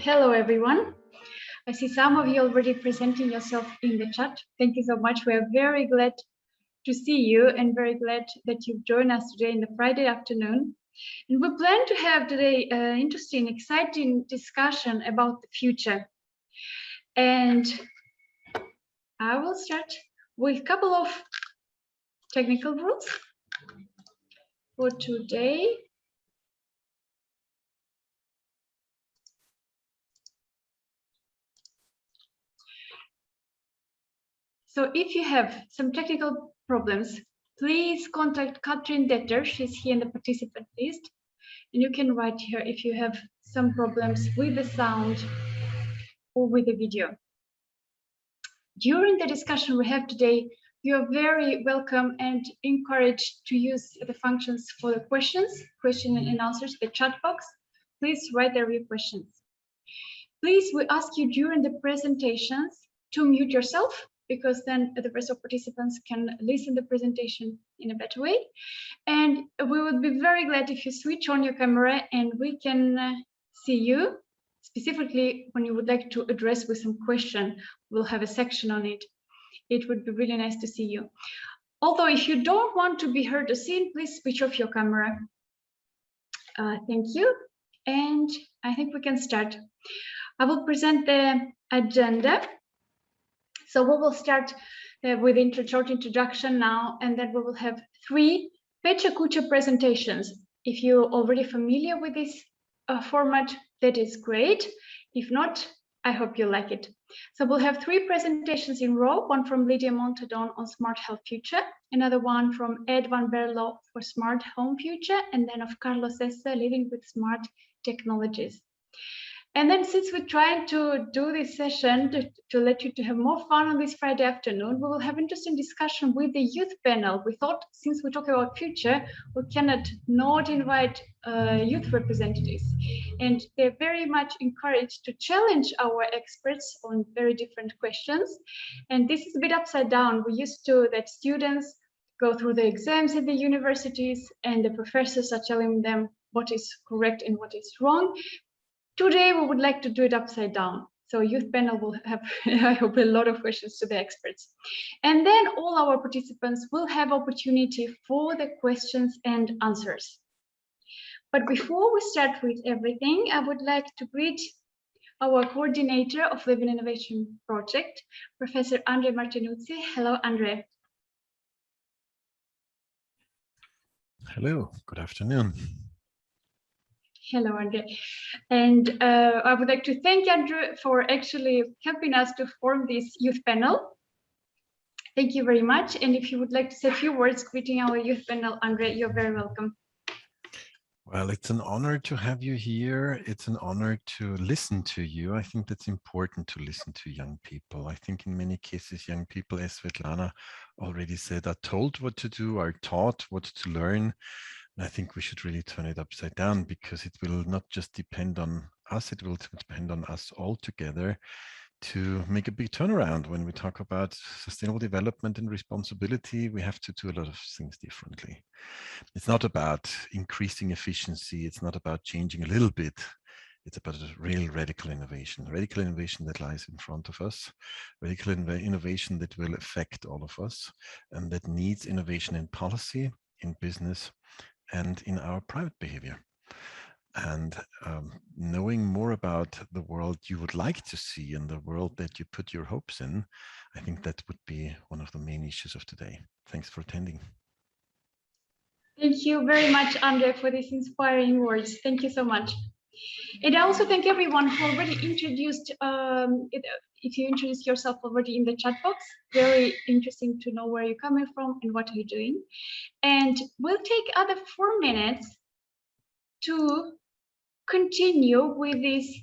Hello, everyone. I see some of you already presenting yourself in the chat. Thank you so much. We are very glad to see you and very glad that you've joined us today in the Friday afternoon. And we plan to have today an interesting, exciting discussion about the future. And I will start with a couple of technical rules for today. So if you have some technical problems, please contact Katrin Detter. She's here in the participant list. And you can write here if you have some problems with the sound or with the video. During the discussion we have today, you are very welcome and encouraged to use the functions for the questions, question and answers, the chat box. Please write there your questions. Please, we ask you during the presentations to mute yourself, because then the rest of participants can listen to the presentation in a better way. And we would be very glad if you switch on your camera and we can see you, specifically when you would like to address with some question. We'll have a section on it. It would be really nice to see you. Although if you don't want to be heard or seen, please switch off your camera. Thank you. And I think we can start. I will present the agenda. So we will start with a short introduction now, and then we will have 3 Pecha Kucha presentations. If you're already familiar with this format, that is great. If not, I hope you like it. So we'll have 3 presentations in a row, one from Lydia Montadon on Smart Health Future, another one from Ed van Berlo for Smart Home Future, and then of Carlos Essa, Living with Smart Technologies. And then since we're trying to do this session to let you to have more fun on this Friday afternoon, we will have interesting discussion with the youth panel. We thought since we're talking about future, we cannot not invite youth representatives. And they're very much encouraged to challenge our experts on very different questions. And this is a bit upside down. We're used to that students go through the exams at the universities and the professors are telling them what is correct and what is wrong. Today, we would like to do it upside down. So youth panel will have, I hope, a lot of questions to the experts. And then all our participants will have opportunity for the questions and answers. But before we start with everything, I would like to greet our coordinator of Living Innovation Project, Professor Andre Martinuzzi. Hello, Andre. Hello, good afternoon. Hello, Andre. And I would like to thank Andrew for actually helping us to form this youth panel. Thank you very much. And if you would like to say a few words greeting our youth panel, Andre, you're very welcome. Well, it's an honor to have you here. It's an honor to listen to you. I think that's important to listen to young people. I think in many cases, young people, as Svetlana already said, are told what to do, are taught what to learn. I think we should really turn it upside down, because it will not just depend on us, it will depend on us all together to make a big turnaround. When we talk about sustainable development and responsibility, we have to do a lot of things differently. It's not about increasing efficiency, it's not about changing a little bit. It's about a real radical innovation that lies in front of us, radical innovation that will affect all of us, and that needs innovation in policy, in business, and in our private behavior. And knowing more about the world you would like to see and the world that you put your hopes in, I think that would be one of the main issues of today. Thanks for attending. Thank you very much, Andre, for these inspiring words. Thank you so much. And I also thank everyone who already introduced, if you introduced yourself already in the chat box. Very interesting to know where you're coming from and what you're doing. And we'll take other 4 minutes to continue with these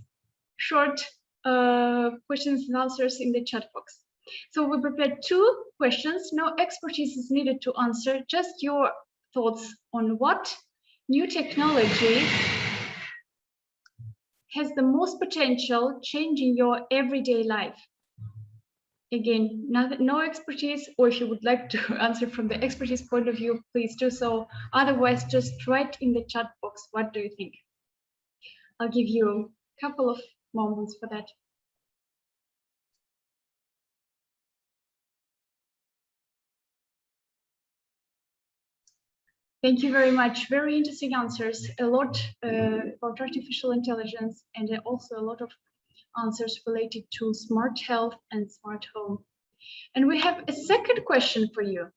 short questions and answers in the chat box. So we prepared 2 questions. No expertise is needed to answer, just your thoughts on what new technology has the most potential changing your everyday life. Again, no expertise, or if you would like to answer from the expertise point of view, please do so. Otherwise, just write in the chat box, what do you think? I'll give you a couple of moments for that. Thank you very much. Very interesting answers. A lot about artificial intelligence, and also a lot of answers related to smart health and smart home. And we have a second question for you.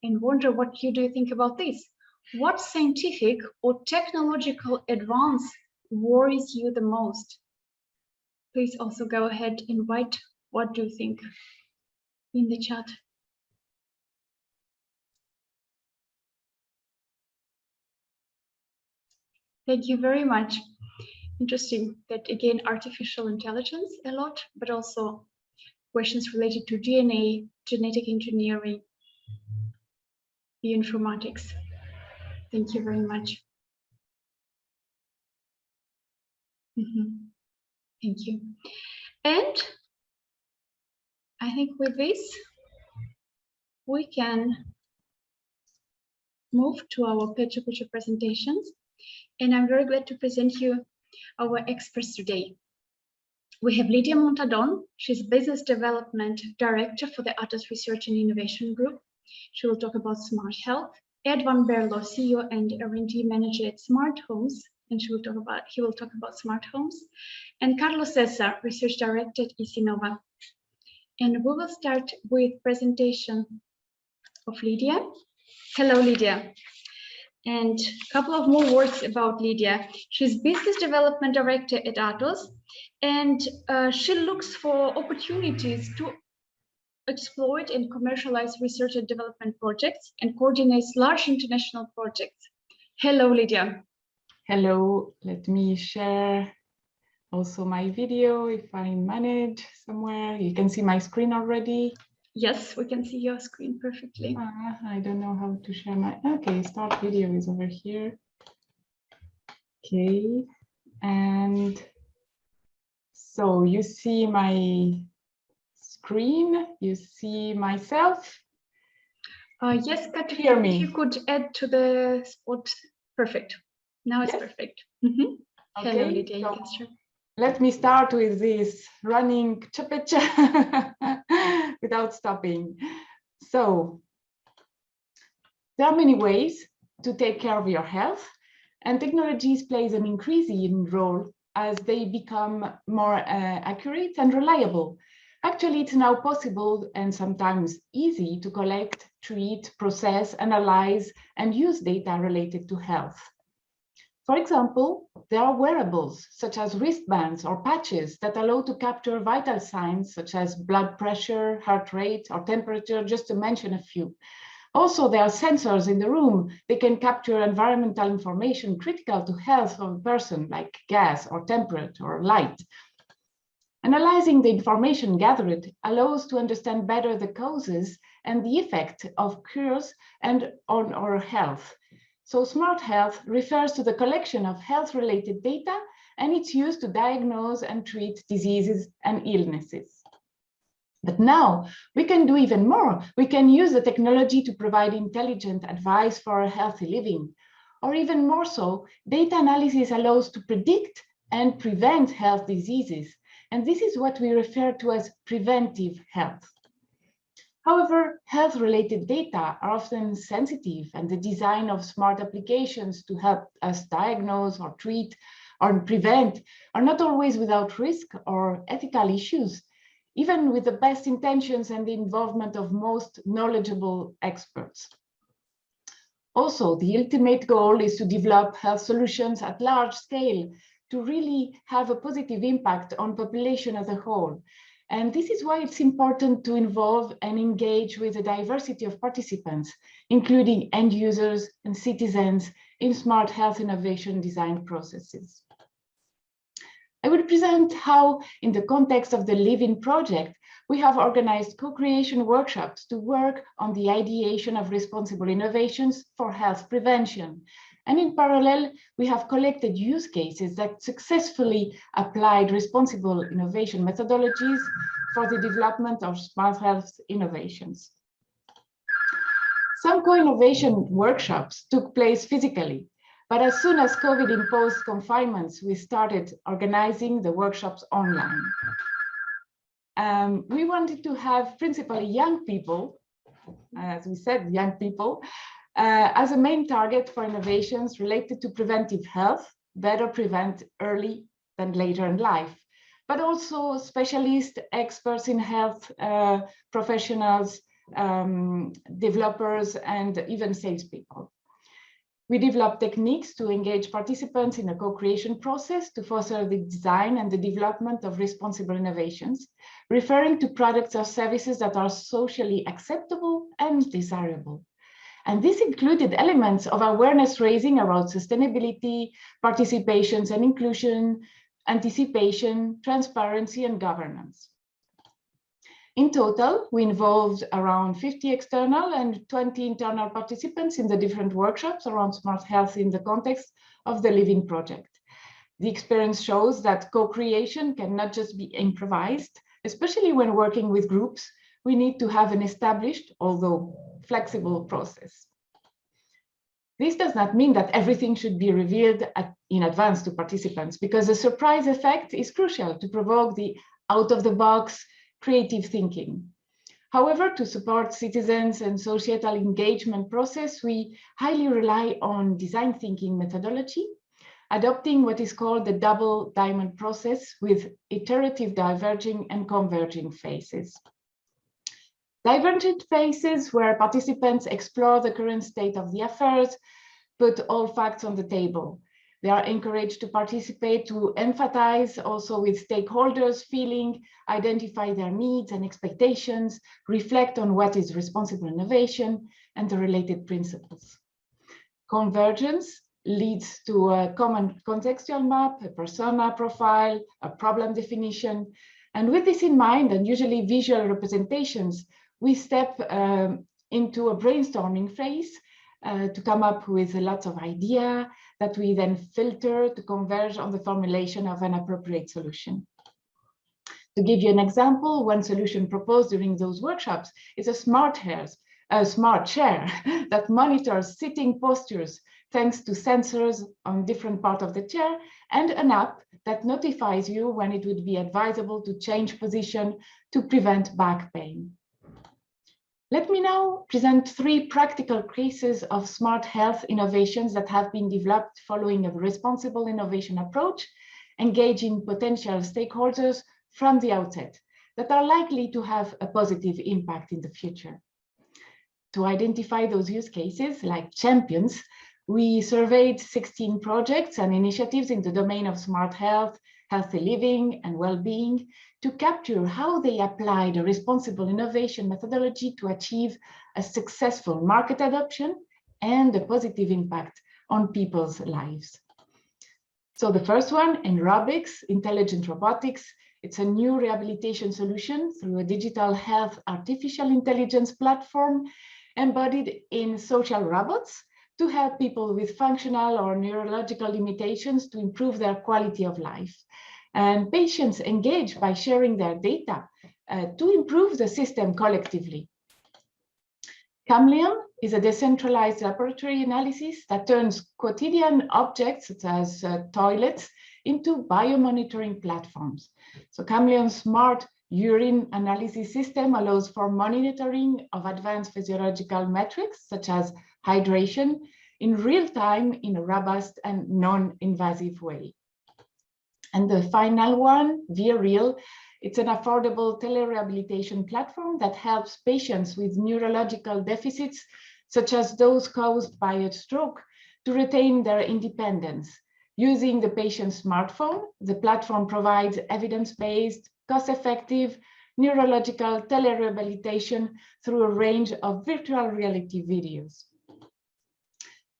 And wonder what you do think about this. What scientific or technological advance worries you the most? Please also go ahead and write what do you think in the chat. Thank you very much. Interesting that again, artificial intelligence a lot, but also questions related to DNA, genetic engineering, bioinformatics. Thank you very much. Thank you. And I think with this, we can move to our Pecha Kucha presentations. And I'm very glad to present you our experts today. We have Lydia Montadon. She's Business Development Director for the Atos Research and Innovation Group. She will talk about smart health. Ed van Berlo, CEO and R&D Manager at Smart Homes, and he will talk about smart homes. And Carlos Cesar, Research Director at Isinova. And we will start with presentation of Lydia. Hello, Lydia. And a couple of more words about Lydia. She's Business Development Director at Atos, and she looks for opportunities to exploit and commercialize research and development projects and coordinates large international projects. Hello, Lydia. Hello, let me share also my video if I manage somewhere. You can see my screen already. Yes, we can see your screen perfectly. I don't know how to share my, okay, start video is over here. Okay, and so you see my screen, you see myself. Yes, Katrina, if you could add to the spot, perfect. Now it's perfect. Okay, hello, Lydia, you can start. Let me start with this running cha-pecha without stopping. So there are many ways to take care of your health, and technologies plays an increasing role as they become more accurate and reliable. Actually, it's now possible and sometimes easy to collect, treat, process, analyze, and use data related to health. For example, there are wearables such as wristbands or patches that allow to capture vital signs such as blood pressure, heart rate, or temperature, just to mention a few. Also, there are sensors in the room. They can capture environmental information critical to health of a person, like gas or temperature or light. Analyzing the information gathered allows to understand better the causes and the effect of cures and on our health. So smart health refers to the collection of health-related data, and it's used to diagnose and treat diseases and illnesses. But now we can do even more. We can use the technology to provide intelligent advice for a healthy living. Or even more so, data analysis allows to predict and prevent health diseases. And this is what we refer to as preventive health. However, health-related data are often sensitive, and the design of smart applications to help us diagnose or treat or prevent are not always without risk or ethical issues, even with the best intentions and the involvement of most knowledgeable experts. Also, the ultimate goal is to develop health solutions at large scale to really have a positive impact on population as a whole. And this is why it's important to involve and engage with a diversity of participants, including end users and citizens in smart health innovation design processes. I will present how, in the context of the Live-In project, we have organized co-creation workshops to work on the ideation of responsible innovations for health prevention. And in parallel, we have collected use cases that successfully applied responsible innovation methodologies for the development of smart health innovations. Some co-innovation workshops took place physically. But as soon as COVID imposed confinements, we started organizing the workshops online. We wanted to have principally young people, as we said, young people, as a main target for innovations related to preventive health, better prevent early than later in life, but also specialists, experts in health, professionals, developers, and even salespeople. We developed techniques to engage participants in a co-creation process to foster the design and the development of responsible innovations, referring to products or services that are socially acceptable and desirable. And this included elements of awareness raising around sustainability, participations and inclusion, anticipation, transparency, and governance. In total, we involved around 50 external and 20 internal participants in the different workshops around smart health in the context of the Living Project. The experience shows that co-creation cannot just be improvised, especially when working with groups. We need to have an established, although flexible process. This does not mean that everything should be revealed in advance to participants, because the surprise effect is crucial to provoke the out-of-the-box creative thinking. However, to support citizens and societal engagement process, we highly rely on design thinking methodology, adopting what is called the double diamond process with iterative diverging and converging phases. Divergent phases where participants explore the current state of the affairs, put all facts on the table. They are encouraged to participate, to empathize also with stakeholders' feeling, identify their needs and expectations, reflect on what is responsible innovation and the related principles. Convergence leads to a common contextual map, a persona profile, a problem definition. And with this in mind, and usually visual representations, we step into a brainstorming phase to come up with lots of ideas that we then filter to converge on the formulation of an appropriate solution. To give you an example, one solution proposed during those workshops is a smart chair that monitors sitting postures thanks to sensors on different parts of the chair, and an app that notifies you when it would be advisable to change position to prevent back pain. Let me now present 3 practical cases of smart health innovations that have been developed following a responsible innovation approach, engaging potential stakeholders from the outset, that are likely to have a positive impact in the future. To identify those use cases, like champions, we surveyed 16 projects and initiatives in the domain of smart health, healthy living, and well-being to capture how they applied a responsible innovation methodology to achieve a successful market adoption and a positive impact on people's lives. So the first one, Enrobics, intelligent robotics. It's a new rehabilitation solution through a digital health artificial intelligence platform embodied in social robots to help people with functional or neurological limitations to improve their quality of life. And patients engage by sharing their data to improve the system collectively. Chameleon is a decentralized laboratory analysis that turns quotidian objects such as toilets into biomonitoring platforms. So Chameleon's smart urine analysis system allows for monitoring of advanced physiological metrics such as hydration in real time in a robust and non-invasive way. And the final one, VReal, it's an affordable telerehabilitation platform that helps patients with neurological deficits, such as those caused by a stroke, to retain their independence. Using the patient's smartphone, the platform provides evidence-based, cost-effective neurological telerehabilitation through a range of virtual reality videos.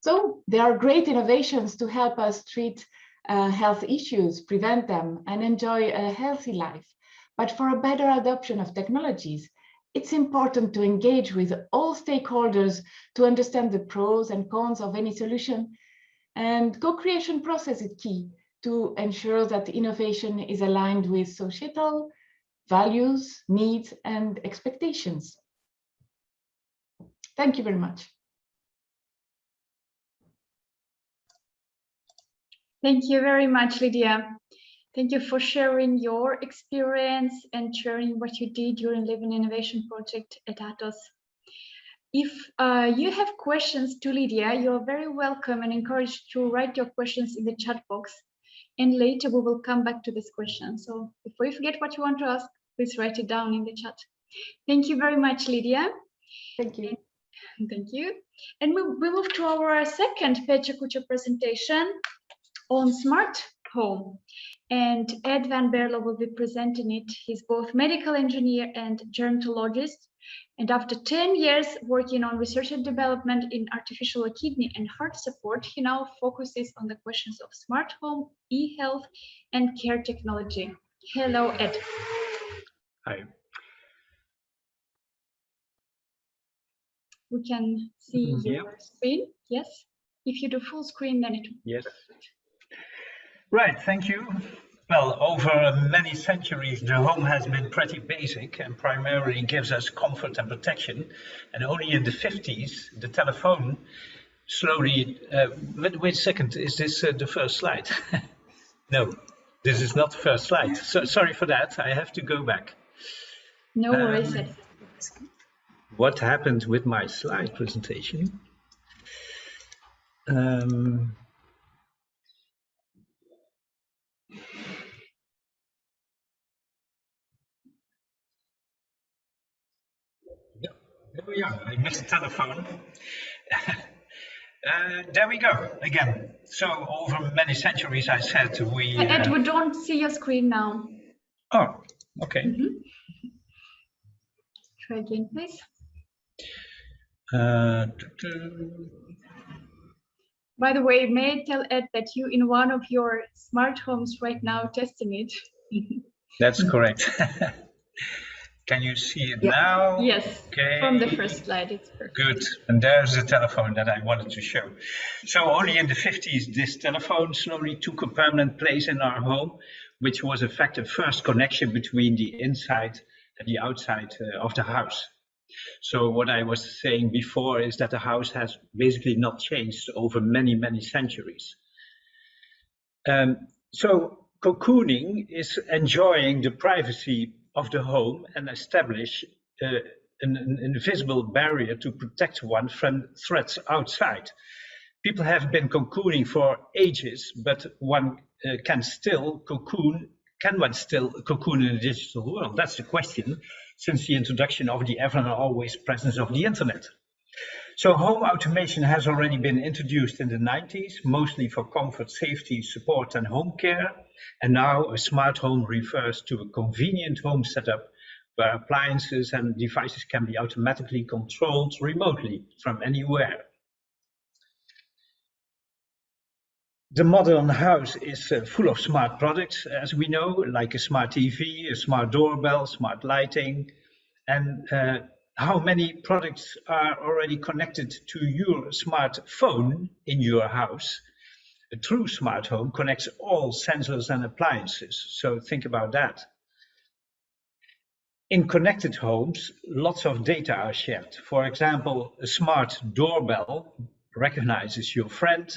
So there are great innovations to help us treat health issues, prevent them, and enjoy a healthy life. But for a better adoption of technologies, it's important to engage with all stakeholders to understand the pros and cons of any solution. And co-creation process is key to ensure that innovation is aligned with societal values, needs, and expectations. Thank you very much. Thank you very much, Lydia. Thank you for sharing your experience and sharing what you did during Living Innovation Project at Atos. If you have questions to Lydia, you're very welcome and encouraged to write your questions in the chat box. And later we will come back to this question. So before you forget what you want to ask, please write it down in the chat. Thank you very much, Lydia. Thank you. Thank you. And we move to our second Pecha Kucha presentation on smart home. And Ed van Berlo will be presenting it. He's both medical engineer and gerontologist. And after 10 years working on research and development in artificial kidney and heart support, he now focuses on the questions of smart home, e-health, and care technology. Hello, Ed. Hi. We can see your screen. Yes. If you do full screen, then it. Yes. Right. Thank you. Well, over many centuries, the home has been pretty basic and primarily gives us comfort and protection. And only in the 50s, the telephone slowly. Wait a second. Is this the first slide? No, this is not the first slide. So sorry for that. I have to go back. No worries, Ed. What happened with my slide presentation? There we are. I missed the telephone. There we go again. So over many centuries, I said we. Ed, we don't see your screen now. Oh, okay. Try again, please. By the way, may I tell Ed that you in one of your smart homes right now testing it? That's correct. Can you see it now? Yes, okay. From the first slide, it's perfect. Good, and there's the telephone that I wanted to show. So only in the 50s, this telephone slowly took a permanent place in our home, which was in fact the first connection between the inside and the outside of the house. So what I was saying before is that the house has basically not changed over many, many centuries. So cocooning is enjoying the privacy of the home and establish an invisible barrier to protect one from threats outside. People have been cocooning for ages, but one can still cocoon. Can one still cocoon in a digital world? That's the question, since the introduction of the ever and always presence of the internet. So home automation has already been introduced in the 90s, mostly for comfort, safety, support, and home care. And now a smart home refers to a convenient home setup where appliances and devices can be automatically controlled remotely from anywhere. The modern house is full of smart products, as we know, like a smart TV, a smart doorbell, smart lighting, and how many products are already connected to your smartphone in your house. A true smart home connects all sensors and appliances, so think about that. In connected homes, lots of data are shared. For example, a smart doorbell recognizes your friend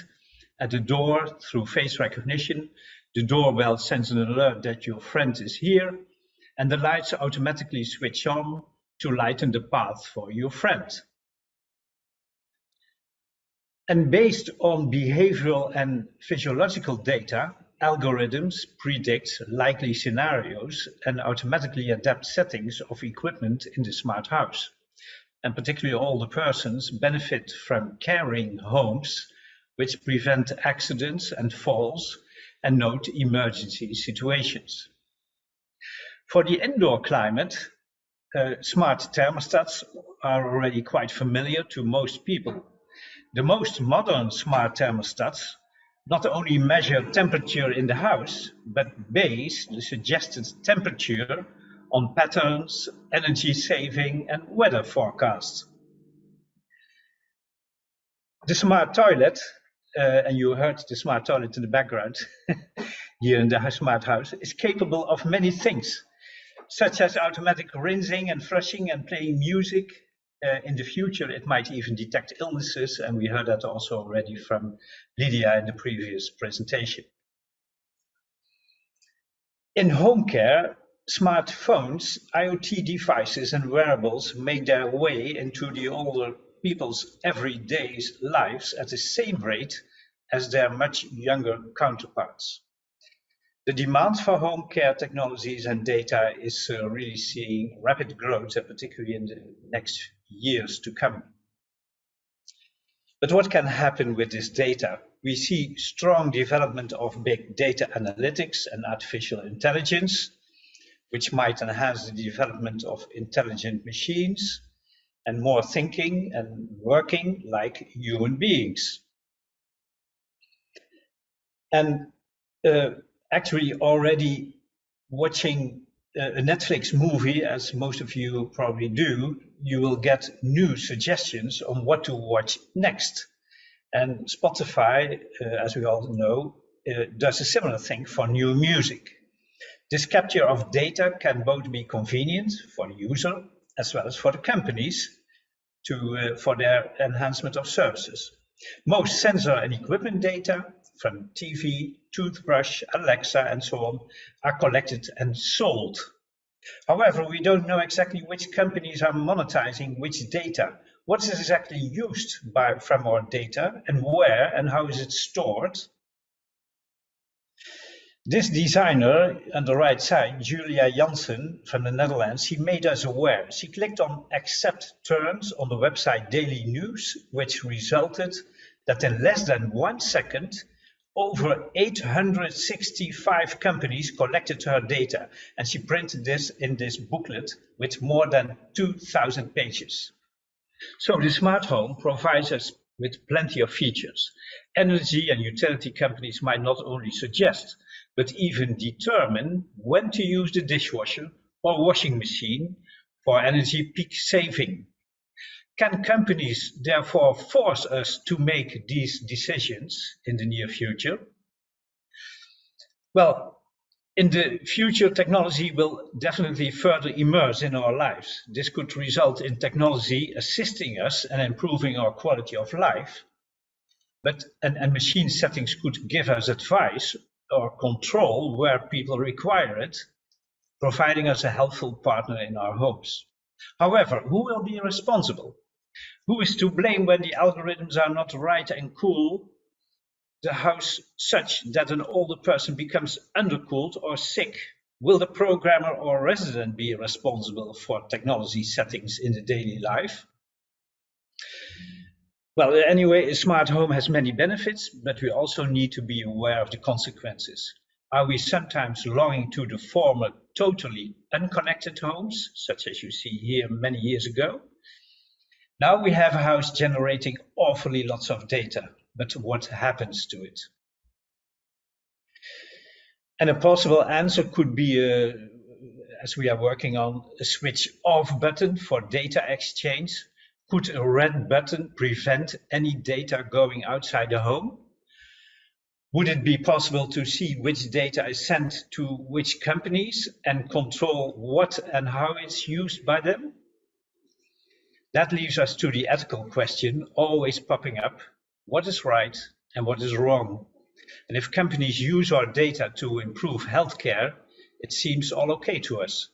at the door through face recognition. The doorbell sends an alert that your friend is here, and the lights automatically switch on to lighten the path for your friend. And based on behavioral and physiological data, algorithms predict likely scenarios and automatically adapt settings of equipment in the smart house. And particularly older persons benefit from caring homes which prevent accidents and falls and note emergency situations. For the indoor climate, smart thermostats are already quite familiar to most people. The most modern smart thermostats not only measure temperature in the house, but base the suggested temperature on patterns, energy saving, and weather forecasts. The smart toilet, and you heard the smart toilet in the background here in the smart house, is capable of many things, such as automatic rinsing and flushing and playing music, In the future, it might even detect illnesses, and we heard that also already from Lydia in the previous presentation. In home care, smartphones, IoT devices and wearables make their way into the older people's everyday lives at the same rate as their much younger counterparts. The demand for home care technologies and data is really seeing rapid growth, particularly in the next years to come. But what can happen with this data? We see strong development of big data analytics and artificial intelligence, which might enhance the development of intelligent machines and more thinking and working like human beings. And actually already watching a Netflix movie, as most of you probably do, you will get new suggestions on what to watch next. And Spotify, as we all know, does a similar thing for new music. This capture of data can both be convenient for the user as well as for the companies for their enhancement of services. Most sensor and equipment data from TV, toothbrush, Alexa, and so on are collected and sold. However, we don't know exactly which companies are monetizing which data. What is exactly used from our data, and where and how is it stored? This designer on the right side, Julia Jansen from the Netherlands, she made us aware. She clicked on accept terms on the website Daily News, which resulted that in less than 1 second, over 865 companies collected her data, and she printed this in this booklet with more than 2,000 pages. So the smart home provides us with plenty of features. Energy and utility companies might not only suggest, but even determine when to use the dishwasher or washing machine for energy peak saving. Can companies therefore force us to make these decisions in the near future? Well, in the future, technology will definitely further immerse in our lives. This could result in technology assisting us and improving our quality of life. And machine settings could give us advice or control where people require it, providing us a helpful partner in our homes. However, who will be responsible? Who is to blame when the algorithms are not right and cool the house such that an older person becomes undercooled or sick? Will the programmer or resident be responsible for technology settings in the daily life? Well, anyway, a smart home has many benefits, but we also need to be aware of the consequences. Are we sometimes longing to the former totally unconnected homes, such as you see here many years ago? Now we have a house generating awfully lots of data, but what happens to it? And a possible answer could be, as we are working on, a switch off button for data exchange. Could a red button prevent any data going outside the home? Would it be possible to see which data is sent to which companies and control what and how it's used by them? That leaves us to the ethical question always popping up: what is right and what is wrong? And if companies use our data to improve healthcare, it seems all okay to us.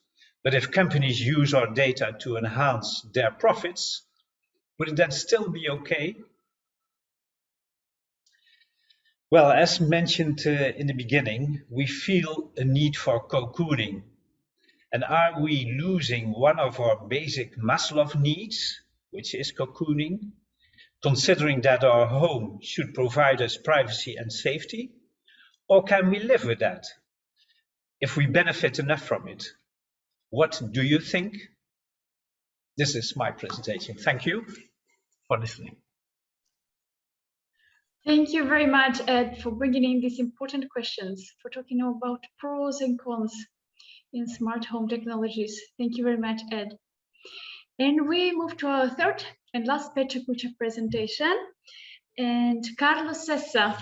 But if companies use our data to enhance their profits, would it then still be okay? Well, as mentioned in the beginning, we feel a need for cocooning. And are we losing one of our basic Maslow needs, which is cocooning, considering that our home should provide us privacy and safety? Or can we live with that if we benefit enough from it? What do you think? This is my presentation. Thank you for listening. Thank you very much, Ed, for bringing in these important questions, for talking about pros and cons in smart home technologies. Thank you very much, Ed. And we move to our third and last Pecha Kucha presentation. And Carlos Sessa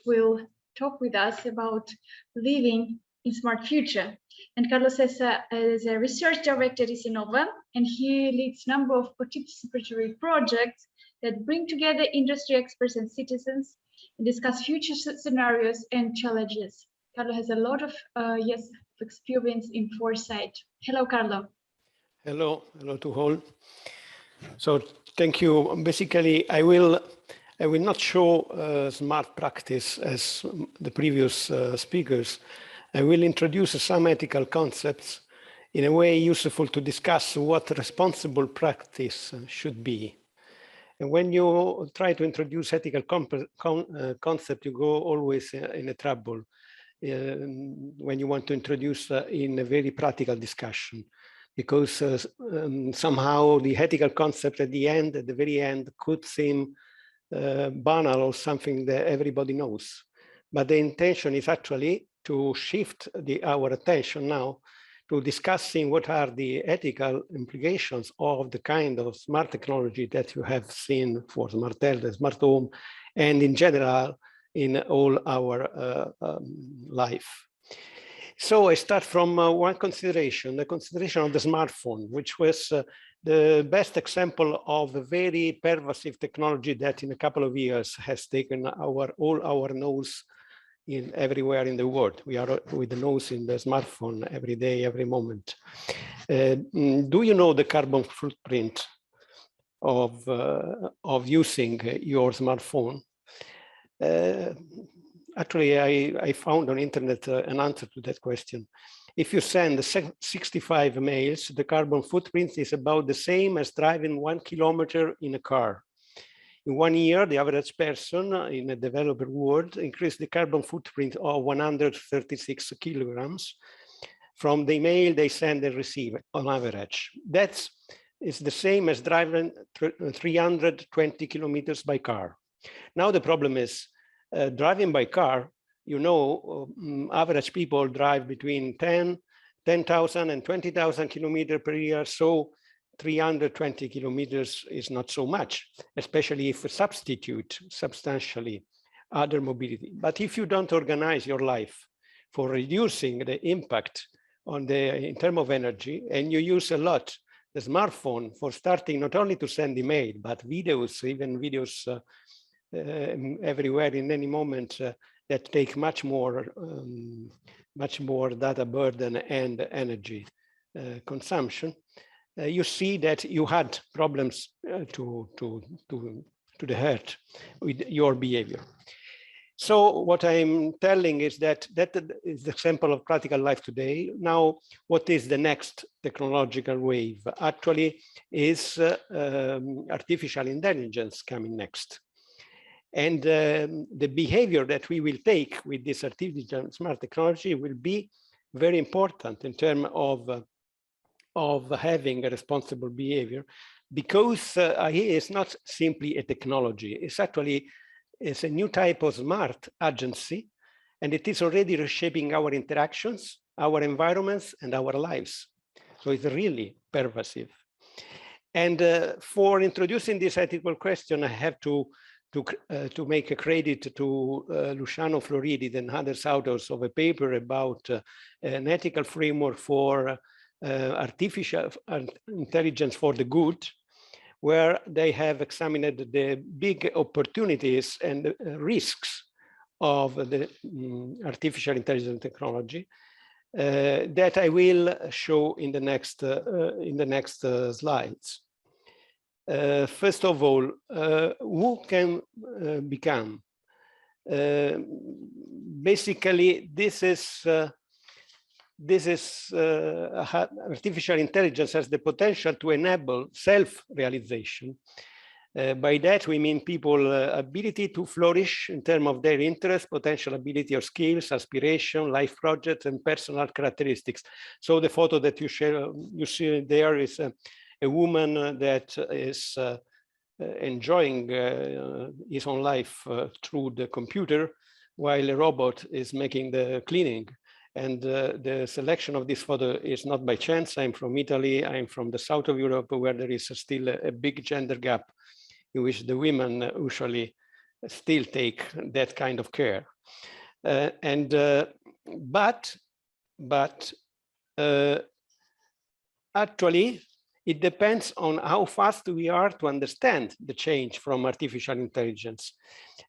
will talk with us about living in smart future. And Carlos is a research director at Innova, and he leads a number of participatory projects that bring together industry experts and citizens and discuss future scenarios and challenges. Carlo has a lot of years of experience in foresight. Hello, Carlo. Hello to all. So thank you. Basically, I will not show smart practice as the previous speakers. I will introduce some ethical concepts in a way useful to discuss what responsible practice should be. And when you try to introduce ethical concept, you go always in a trouble when you want to introduce in a very practical discussion, because somehow the ethical concept at the very end, could seem banal or something that everybody knows. But the intention is actually to shift our attention now to discussing what are the ethical implications of the kind of smart technology that you have seen for smart health, smart home, and in general in all our life. So I start from one consideration, the consideration of the smartphone, which was the best example of a very pervasive technology that in a couple of years has taken all our nose everywhere in the world. We are with the nose in the smartphone every day, every moment. Do you know the carbon footprint of using your smartphone? Actually, I found on internet an answer to that question. If you send 65 mails, the carbon footprint is about the same as driving 1 kilometer in a car. In 1 year, the average person in a developed world increased the carbon footprint of 136 kilograms from the email they send and receive on average. That is the same as driving 320 kilometers by car. Now the problem is driving by car, you know, average people drive between 10,000 and 20,000 kilometers per year. So 320 kilometers is not so much, especially if we substitute substantially other mobility. But if you don't organize your life for reducing the impact in terms of energy, and you use a lot the smartphone for starting not only to send email, but videos, even videos everywhere in any moment that take much more data burden and energy consumption, you see that you had problems to the heart with your behavior. So what I'm telling is that is the example of practical life today. Now, what is the next technological wave? Actually, is artificial intelligence coming next. And the behavior that we will take with this artificial smart technology will be very important in terms of having a responsible behavior, because AI is not simply a technology. It's actually a new type of smart agency, and it is already reshaping our interactions, our environments, and our lives. So it's really pervasive. And for introducing this ethical question, I have to make a credit to Luciano Floridi and others authors of a paper about an ethical framework for artificial intelligence for the good, where they have examined the big opportunities and risks of the artificial intelligence technology that I will show in the next slides. First of all, who can become? Basically, this is artificial intelligence has the potential to enable self-realization. By that, we mean people's ability to flourish in terms of their interests, potential ability or skills, aspiration, life projects, and personal characteristics. So the photo that you see there is a woman that is enjoying his own life through the computer, while a robot is making the cleaning. And the selection of this photo is not by chance. I'm from Italy. I'm from the south of Europe, where there is still a big gender gap, in which the women usually still take that kind of care. But but actually, it depends on how fast we are to understand the change from artificial intelligence.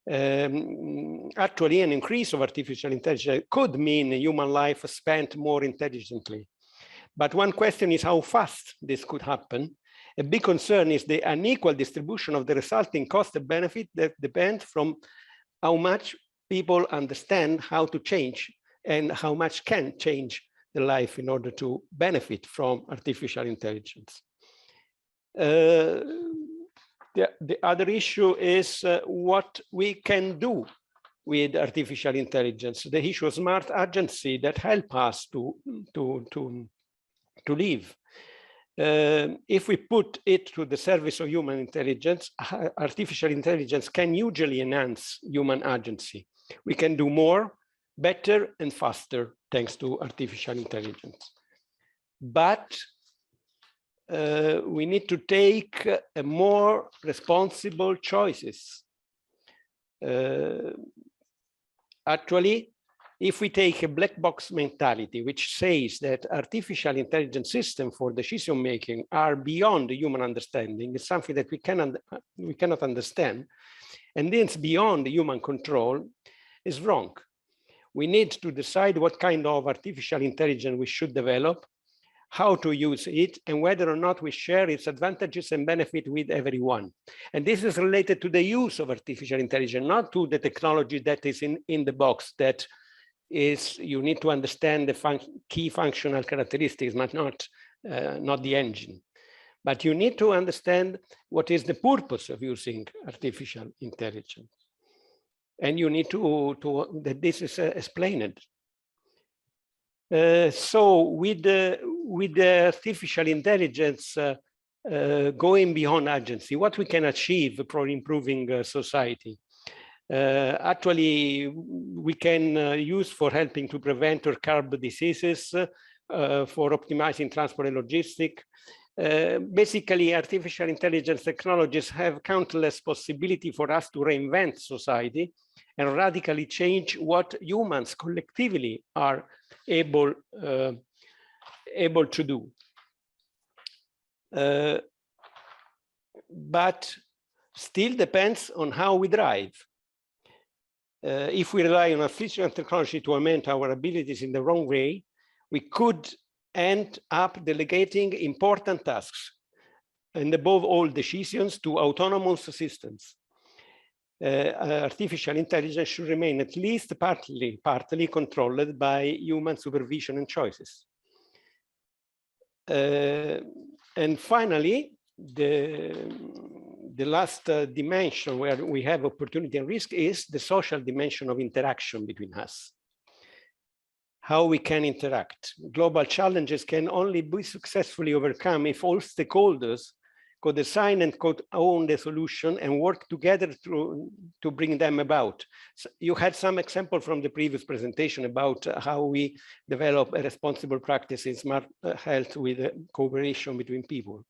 Actually, an increase of artificial intelligence could mean human life spent more intelligently. But one question is how fast this could happen. A big concern is the unequal distribution of the resulting cost and benefit that depends from how much people understand how to change and how much can change the life in order to benefit from artificial intelligence. The other issue is what we can do with artificial intelligence. The issue of smart agency that help us to live. If we put it to the service of human intelligence, artificial intelligence can usually enhance human agency. We can do more, better, and faster thanks to artificial intelligence. But we need to take more responsible choices. Actually, if we take a black box mentality, which says that artificial intelligence systems for decision making are beyond human understanding, it's something that we cannot understand, and it's beyond human control, is wrong. We need to decide what kind of artificial intelligence we should develop, how to use it, and whether or not we share its advantages and benefit with everyone. And this is related to the use of artificial intelligence, not to the technology that is in the box, that is, you need to understand the key functional characteristics, but not the engine. But you need to understand what is the purpose of using artificial intelligence. And you need that this is explained. So with the artificial intelligence going beyond agency, what we can achieve for improving society? Actually, we can use for helping to prevent or curb diseases, for optimizing transport and logistics. Basically, artificial intelligence technologies have countless possibilities for us to reinvent society and radically change what humans collectively are able to do. But still depends on how we drive. If we rely on artificial technology to augment our abilities in the wrong way, we could end up delegating important tasks and above all decisions to autonomous systems. Artificial intelligence should remain at least partly controlled by human supervision and choices. And finally, the last dimension where we have opportunity and risk is the social dimension of interaction between us. How we can interact. Global challenges can only be successfully overcome if all stakeholders co-design and co-own the solution and work together to bring them about. So you had some example from the previous presentation about how we develop a responsible practice in smart health with cooperation between people.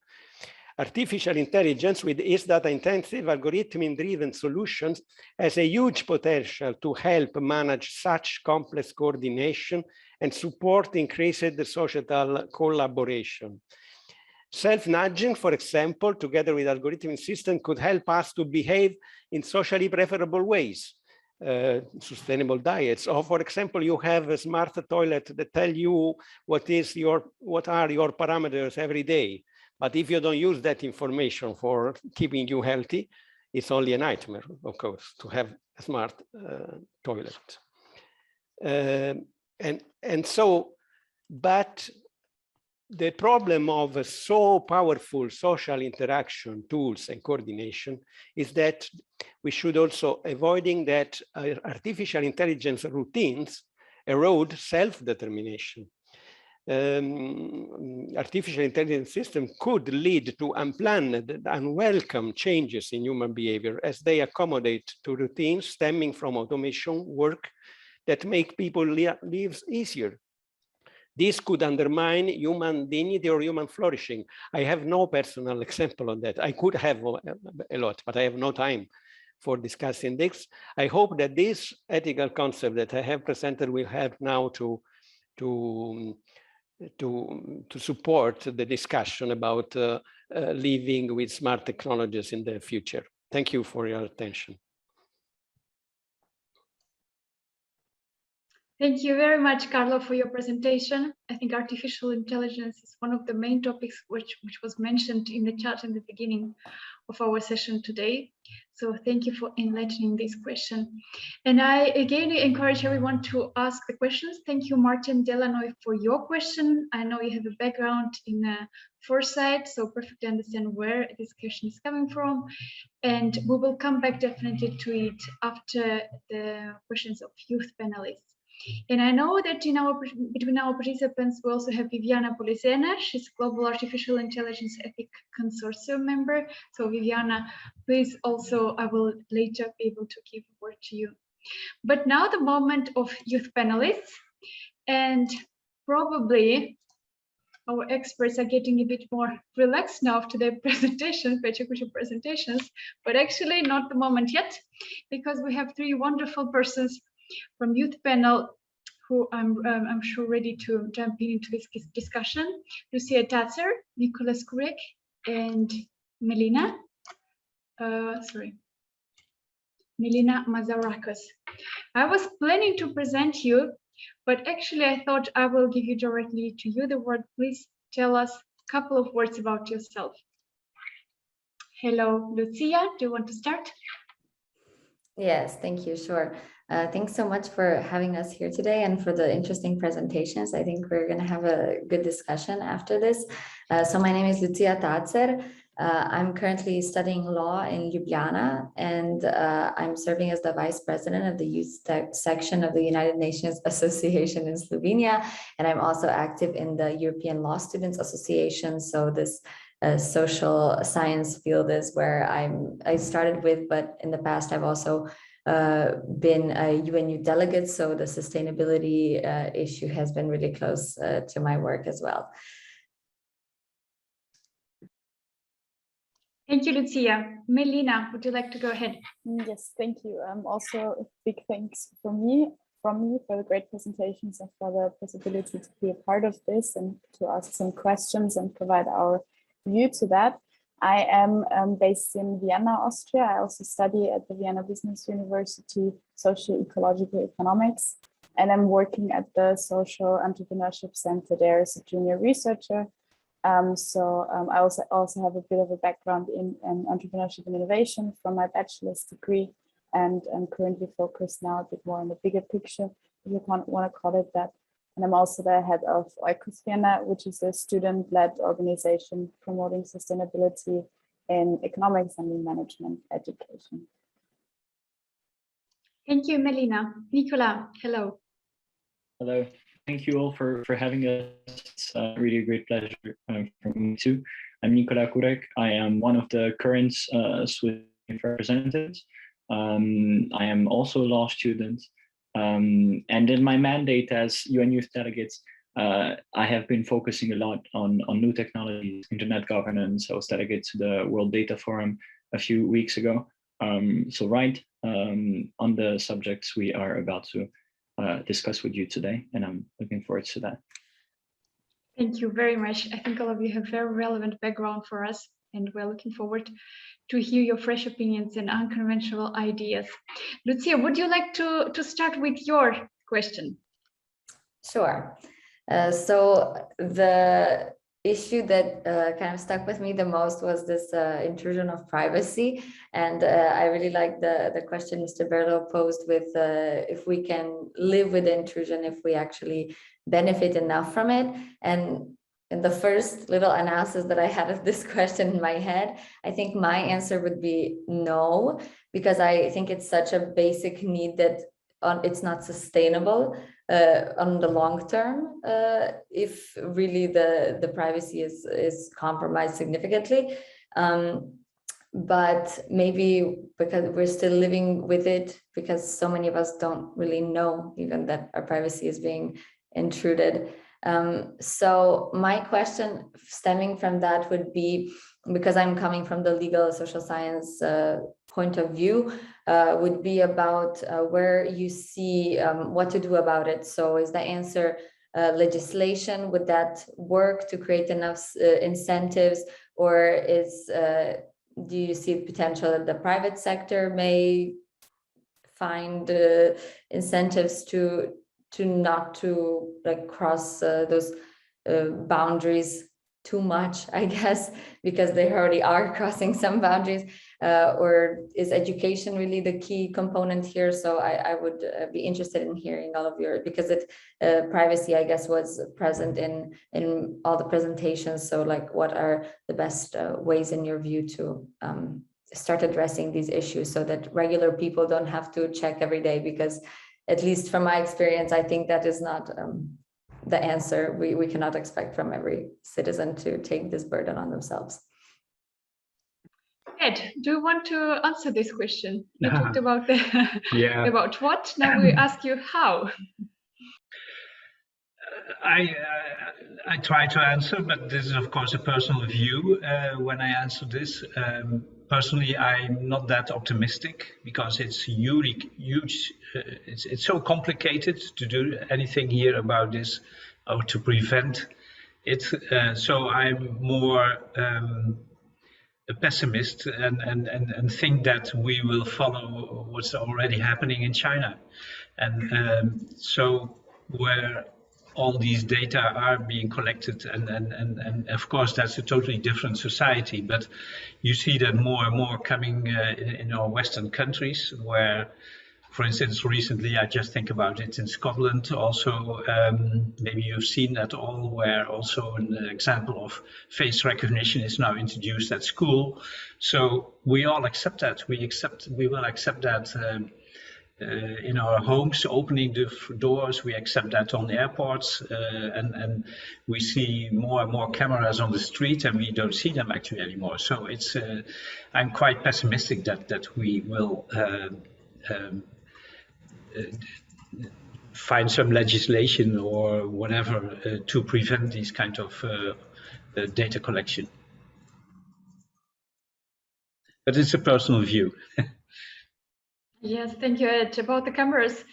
Artificial intelligence with its data-intensive, algorithm-driven solutions has a huge potential to help manage such complex coordination and support increased societal collaboration. Self-nudging, for example, together with algorithmic system could help us to behave in socially preferable ways, sustainable diets. Or for example, you have a smart toilet that tell you what are your parameters every day. But if you don't use that information for keeping you healthy, it's only a nightmare, of course, to have a smart toilet. But the problem of so powerful social interaction tools and coordination is that we should also avoiding that artificial intelligence routines erode self-determination. Artificial intelligence system could lead to unplanned, unwelcome changes in human behavior as they accommodate to routines stemming from automation work that make people lives easier. This could undermine human dignity or human flourishing. I have no personal example on that. I could have a lot, but I have no time for discussing this. I hope that this ethical concept that I have presented will help now to to support the discussion about living with smart technologies in the future. Thank you for your attention. Thank you very much, Carlo, for your presentation. I think artificial intelligence is one of the main topics which was mentioned in the chat in the beginning of our session today. So thank you for enlightening this question. And I again encourage everyone to ask the questions. Thank you, Martin Delanoy, for your question. I know you have a background in foresight, so perfectly understand where this question is coming from. And we will come back definitely to it after the questions of youth panelists. And I know that between our participants, we also have Viviana Polisena. She's Global Artificial Intelligence Ethic Consortium member. So Viviana, please also, I will later be able to give a word to you. But now the moment of youth panelists, and probably our experts are getting a bit more relaxed now after their presentation, Pecha Kucha presentations, but actually not the moment yet, because we have three wonderful persons from youth panel who I'm sure ready to jump into this discussion. Lucia Tatzer, Nicholas Kurek, and Melina Mazarakis. I was planning to present you, but actually I thought I will give you directly to you the word. Please tell us a couple of words about yourself. Hello, Lucia, do you want to start? Yes, thank you. Sure. Thanks so much for having us here today and for the interesting presentations. I think we're going to have a good discussion after this. So my name is Lucia Tatzer. I'm currently studying law in Ljubljana, and I'm serving as the vice president of the youth section of the United Nations Association in Slovenia. And I'm also active in the European Law Students Association. So this social science field is where I started with, but in the past I've also been a UNU delegate, so the sustainability issue has been really close to my work as well. Thank you, Lucia. Melina, would you like to go ahead? Yes, thank you. Also, a big thanks from me for the great presentations and for the possibility to be a part of this and to ask some questions and provide our view to that. I am based in Vienna, Austria. I also study at the Vienna Business University, Socio-Ecological Economics, and I'm working at the Social Entrepreneurship Center there as a junior researcher. I also have a bit of a background in entrepreneurship and innovation from my bachelor's degree, and I'm currently focused now a bit more on the bigger picture, if you want to call it that. And I'm also the head of Oikos Vienna, which is a student-led organization promoting sustainability in economics and in management education. Thank you, Melina. Nicola, hello. Hello. Thank you all for having us. It's really a great pleasure for me too. I'm Nicola Kurek. I am one of the current Swiss representatives. I am also a law student. And in my mandate as UN Youth Delegates, I have been focusing a lot on new technologies, internet governance. I was delegate to the World Data Forum a few weeks ago. On the subjects we are about to discuss with you today, and I'm looking forward to that. Thank you very much. I think all of you have very relevant background for us, and we're looking forward to hear your fresh opinions and unconventional ideas. Lucia, would you like to start with your question? Sure. So the issue that kind of stuck with me the most was this intrusion of privacy. And I really like the question Mr. Berlo posed with if we can live with the intrusion, if we actually benefit enough from it. And in the first little analysis that I had of this question in my head, I think my answer would be no, because I think it's such a basic need that it's not sustainable on the long term if really the privacy is compromised significantly. But maybe because we're still living with it, because so many of us don't really know even that our privacy is being intruded. So my question stemming from that would be, because I'm coming from the legal social science point of view, would be about where you see what to do about it. So is the answer legislation? Would that work to create enough incentives, or do you see potential that the private sector may find incentives to not to like cross those boundaries too much, I guess, because they already are crossing some boundaries, or is education really the key component here? So I would be interested in hearing all of your, because privacy, I guess, was present in all the presentations. So like, what are the best ways in your view to start addressing these issues so that regular people don't have to check every day? Because at least from my experience, I think that is not the answer. We cannot expect from every citizen to take this burden on themselves. Ed, do you want to answer this question? You talked about Yeah. about what. Now we ask you how. I try to answer, but this is of course a personal view when I answer this. Personally, I'm not that optimistic because it's huge. It's so complicated to do anything here about this or to prevent it. So I'm more a pessimist and think that we will follow what's already happening in China. And so where all these data are being collected, and of course that's a totally different society, but you see that more and more coming in our Western countries where, for instance, recently, I just think about it in Scotland also, maybe you've seen that all, where also an example of face recognition is now introduced at school. So we all accept that. We will accept that in our homes, opening the doors. We accept that on the airports, and we see more and more cameras on the street, and we don't see them actually anymore. So it's I'm quite pessimistic that we will find some legislation or whatever to prevent these kind of data collection. But it's a personal view. Yes, thank you, Ed. About the cameras,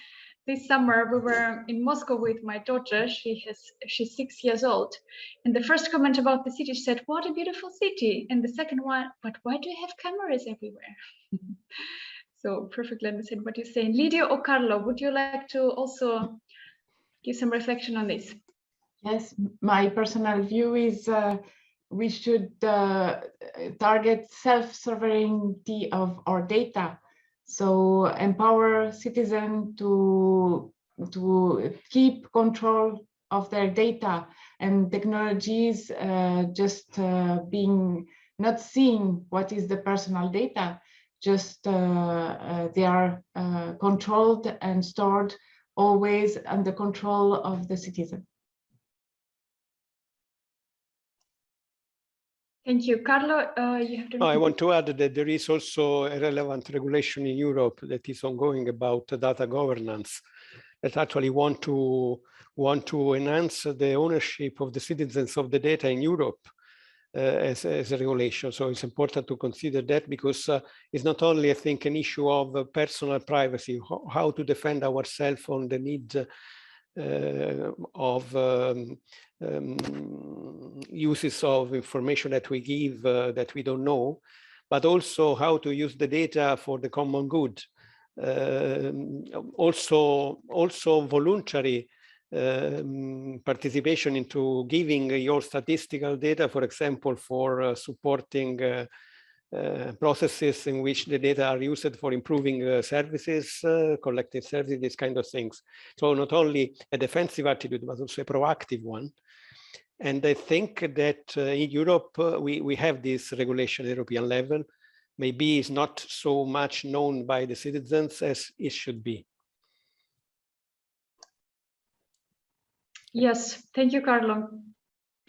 this summer we were in Moscow with my daughter. She's 6 years old, and the first comment about the city, she said, "What a beautiful city," and the second one, "But why do you have cameras everywhere?" So perfectly understand what you're saying. Lydia or Carlo, would you like to also give some reflection on this? Yes, my personal view is we should target self-sovereignty of our data. So empower citizens to keep control of their data, and technologies just being not seeing what is the personal data, just they are controlled and stored always under control of the citizen. Thank you. Carlo, you have to... I want to add that there is also a relevant regulation in Europe that is ongoing about data governance, that actually want to enhance the ownership of the citizens of the data in Europe as a regulation. So it's important to consider that, because it's not only, I think, an issue of personal privacy, how to defend ourselves on the need of uses of information that we give that we don't know, but also how to use the data for the common good. Also voluntary participation into giving your statistical data, for example, for supporting processes in which the data are used for improving services, collective services, these kind of things. So not only a defensive attitude, but also a proactive one. And I think that in Europe, we have this regulation at European level. Maybe it's not so much known by the citizens as it should be. Yes, thank you, Carlo.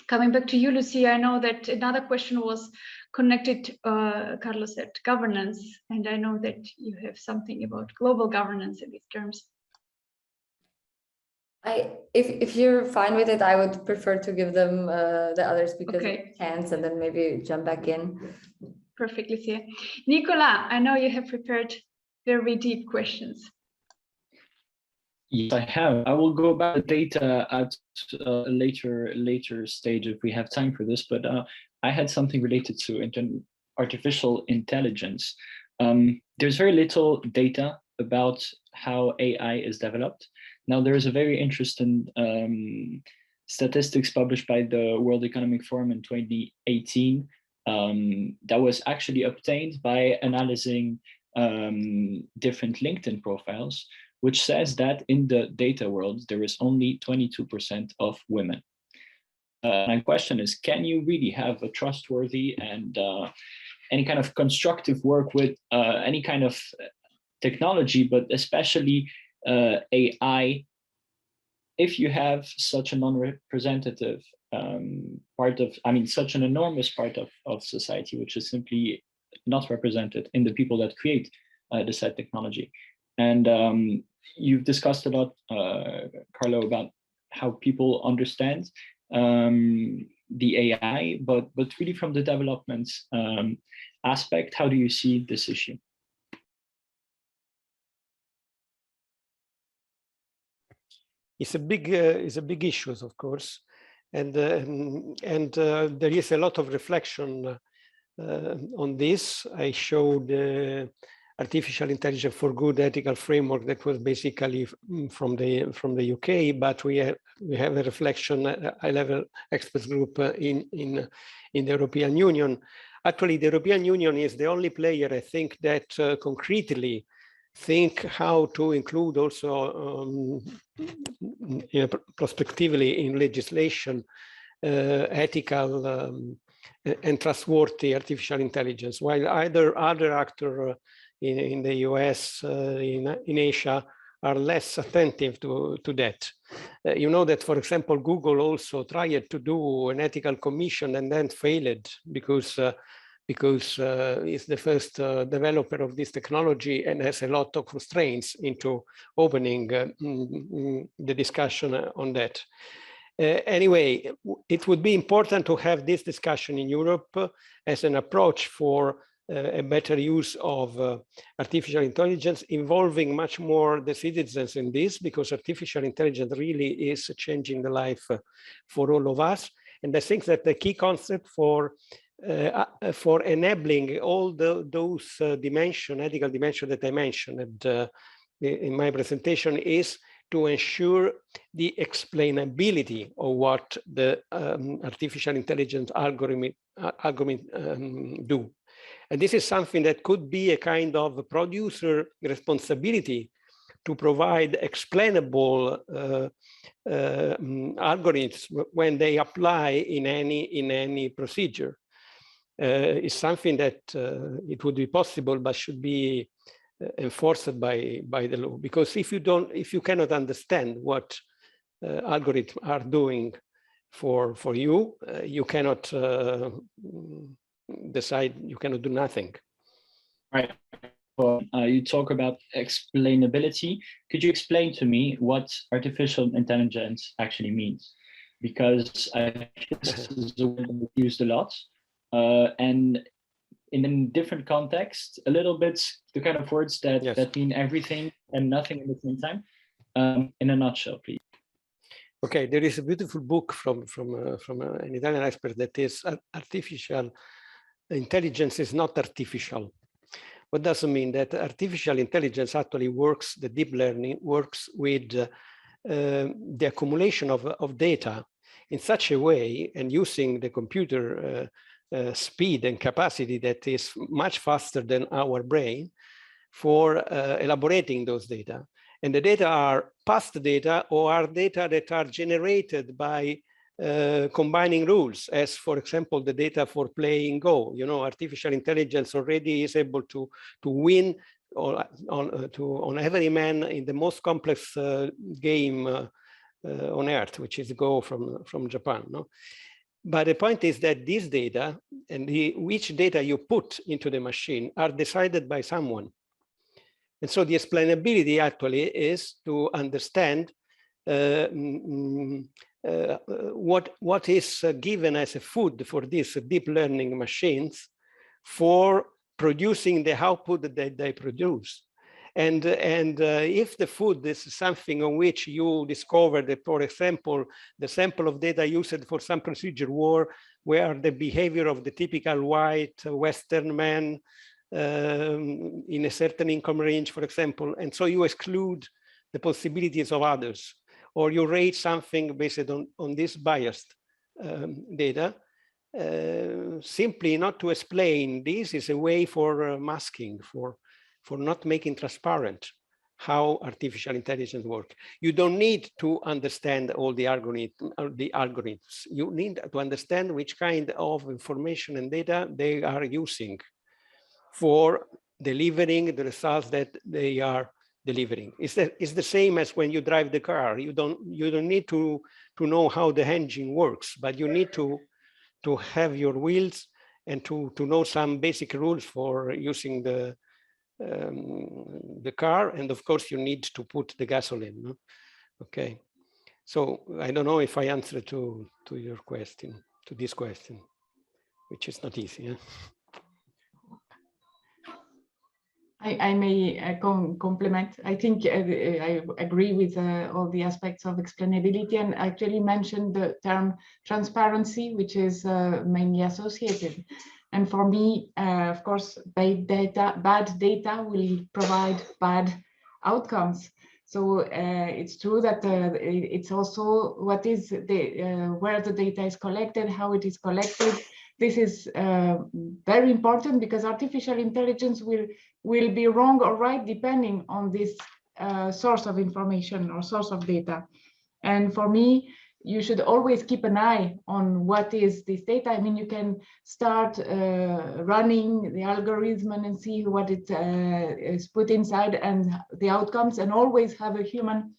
Coming back to you, Lucia, I know that another question was connected, Carlo said, governance, and I know that you have something about global governance in these terms. If you're fine with it, I would prefer to give them the other speakers Okay. a chance and then maybe jump back in. Perfect, Lucia. Nicola, I know you have prepared very deep questions. Yes, I have. I will go back to data at a later stage if we have time for this, but I had something related to artificial intelligence. There's very little data about how AI is developed. Now, there is a very interesting statistics published by the World Economic Forum in 2018 that was actually obtained by analyzing different LinkedIn profiles, which says that in the data world, there is only 22% of women. My question is, can you really have a trustworthy and any kind of constructive work with any kind of technology, but especially AI, if you have such a non-representative part of, such an enormous part of society, which is simply not represented in the people that create the said technology? And you've discussed a lot, Carlo, about how people understand the AI, but really from the development aspect, how do you see this issue? It's a big issue, of course, and there is a lot of reflection on this. I showed Artificial Intelligence for Good ethical framework that was basically from the UK, but we have a reflection high-level experts group in the European Union. Actually, the European Union is the only player, I think, that concretely think how to include also prospectively in legislation ethical and trustworthy artificial intelligence, while either other actor in the US, in Asia, are less attentive to that. You know that, for example, Google also tried to do an ethical commission and then failed because it's the first developer of this technology and has a lot of constraints into opening the discussion on that. Anyway, it would be important to have this discussion in Europe as an approach for a better use of artificial intelligence, involving much more the citizens in this, because artificial intelligence really is changing the life for all of us. And I think that the key concept for enabling all those ethical dimensions that I mentioned in my presentation is to ensure the explainability of what the artificial intelligence algorithm do. And this is something that could be a kind of producer responsibility to provide explainable algorithms when they apply in any procedure. Is something that it would be possible, but should be enforced by the law. Because if you cannot understand what algorithms are doing for you, you cannot decide. You cannot do nothing. Right. Well, you talk about explainability. Could you explain to me what artificial intelligence actually means? Because I think this is a word used a lot. And in a different context, a little bit the kind of words that, that mean everything and nothing at the same time. In a nutshell, please. Okay, there is a beautiful book from an Italian expert that is artificial intelligence is not artificial. What does it mean? That artificial intelligence actually works, the deep learning works with the accumulation of data in such a way, and using the computer speed and capacity that is much faster than our brain for elaborating those data. And the data are past data or are data that are generated by combining rules, as for example, the data for playing Go. You know, artificial intelligence already is able to win on every man in the most complex game on earth, which is Go from Japan. No? But the point is that this data and which data you put into the machine are decided by someone. And so the explainability actually is to understand what is given as a food for these deep learning machines for producing the output that they produce. And if the food is something on which you discover that, for example, the sample of data used for some procedure were the behavior of the typical white Western man in a certain income range, for example, and so you exclude the possibilities of others, or you rate something based on this biased data, simply not to explain this is a way for masking, for not making transparent how artificial intelligence works. You don't need to understand all the algorithms. You need to understand which kind of information and data they are using for delivering the results that they are delivering. It's the same as when you drive the car. You don't need to know how the engine works, but you need to have your wheels and to know some basic rules for using the car, and of course you need to put the gasoline. No? Okay, so I don't know if I answered to your question, to this question, which is not easy. Yeah? I may complement. I think I agree with all the aspects of explainability, and actually mentioned the term transparency, which is mainly associated. And for me, of course, bad data will provide bad outcomes. So it's true that it's also what is where the data is collected, how it is collected. This is very important, because artificial intelligence will be wrong or right depending on this source of information or source of data. And for me, you should always keep an eye on what is this data. I mean, you can start running the algorithm and see what it is put inside and the outcomes, and always have a human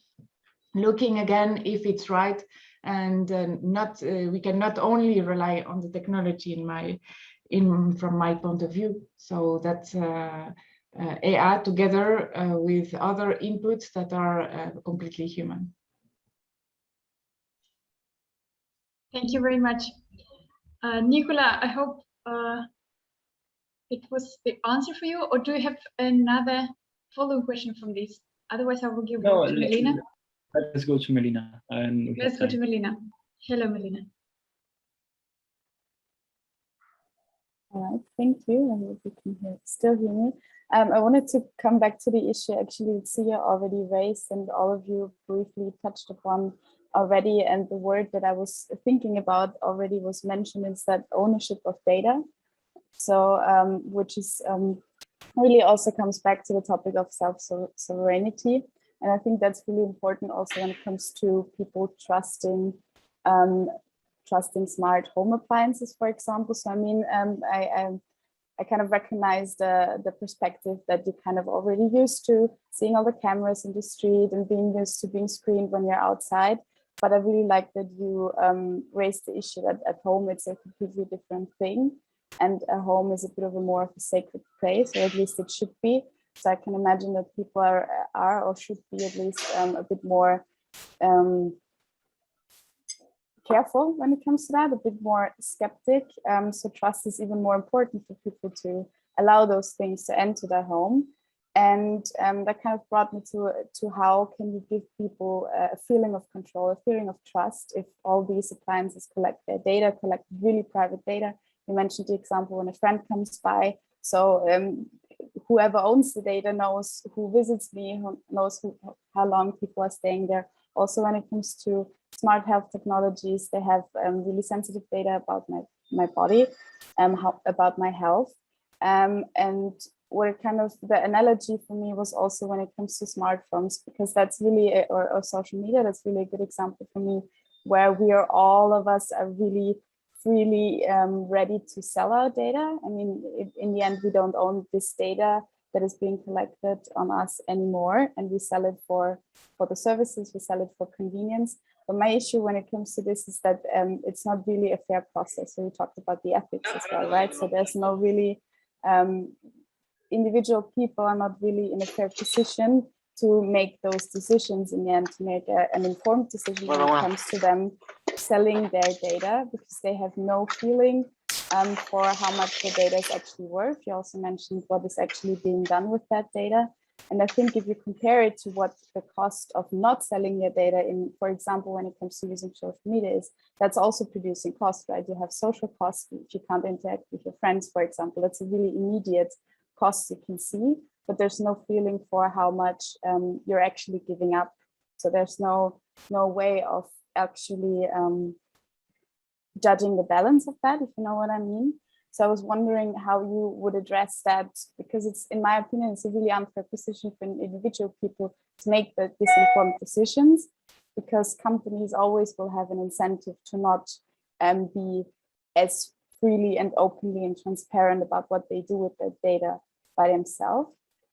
looking again if it's right. And we can not only rely on the technology from my point of view. So that's AI together with other inputs that are completely human. Thank you very much. Nicola, I hope it was the answer for you, or do you have another follow-up question from this? Otherwise, I will give it to Melina. Let's go to Melina. Let's go to Melina. Hello, Melina. All right, thank you. I hope you can still hear me. I wanted to come back to the issue actually Lucia already raised, and all of you briefly touched upon already, and the word that I was thinking about already was mentioned, is that ownership of data. So which is really also comes back to the topic of self-sovereignty. And I think that's really important also when it comes to people trusting smart home appliances, for example. So I mean, I kind of recognize the perspective that you're kind of already used to seeing all the cameras in the street and being used to being screened when you're outside. But I really like that you raised the issue that at home it's a completely different thing, and a home is a bit of a more of a sacred place, or at least it should be. So I can imagine that people are or should be at least a bit more careful when it comes to that, a bit more skeptic. So trust is even more important for people to allow those things to enter their home. And that kind of brought me to how can you give people a feeling of control, a feeling of trust, if all these appliances collect their data, collect really private data. You mentioned the example when a friend comes by. So whoever owns the data knows who visits me, who knows how long people are staying there. Also, when it comes to smart health technologies, they have really sensitive data about my body, about my health. And where kind of the analogy for me was also when it comes to smartphones, because that's really, or social media, that's really a good example for me, where all of us are really freely ready to sell our data. I mean, in the end, we don't own this data that is being collected on us anymore, and we sell it for the services, we sell it for convenience. But my issue when it comes to this is that it's not really a fair process. So we talked about the ethics as well, right? So there's no really, individual people are not really in a fair position to make those decisions in the end, to make an informed decision when it comes to them selling their data, because they have no feeling for how much the data is actually worth. You also mentioned what is actually being done with that data. And I think if you compare it to what the cost of not selling your data in, for example, when it comes to using social media is, that's also producing costs, right? You have social costs if you can't interact with your friends, for example. That's a really immediate cost you can see, but there's no feeling for how much you're actually giving up. So there's no way of actually judging the balance of that, if you know what I mean. So I was wondering how you would address that, because it's, in my opinion, it's a really unfair position for individual people to make the disinformed decisions, because companies always will have an incentive to not be as freely and openly and transparent about what they do with their data by themselves.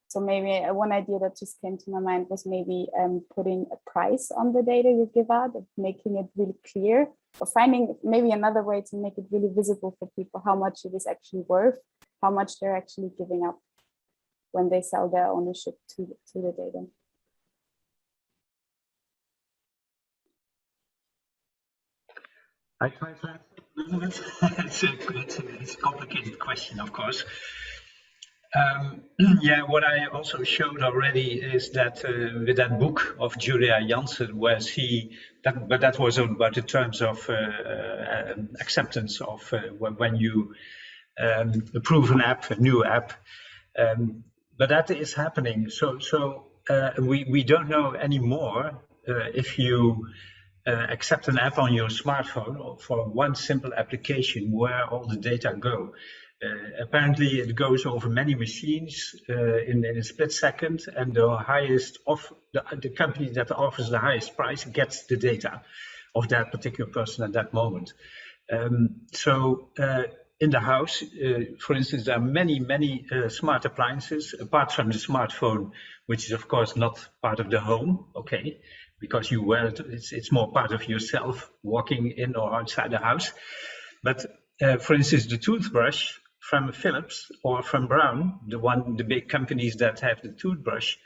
So maybe one idea that just came to my mind was maybe putting a price on the data you give out, of making it really clear, or finding maybe another way to make it really visible for people how much it is actually worth, how much they're actually giving up when they sell their ownership to the data. I try to answer it's a complicated question, of course. Yeah, what I also showed already is that with that book of Julia Janssen, where but that was about the terms of acceptance of when you approve an app, a new app. But that is happening. So we don't know anymore if you accept an app on your smartphone for one simple application, where all the data go. Apparently it goes over many machines in a split second, and the highest of the company that offers the highest price gets the data of that particular person at that moment. So in the house, for instance, there are many smart appliances apart from the smartphone, which is of course not part of the home, okay, because you wear it, it's more part of yourself walking in or outside the house. But for instance, the toothbrush from Philips or from Brown, the big companies that have the toothbrush,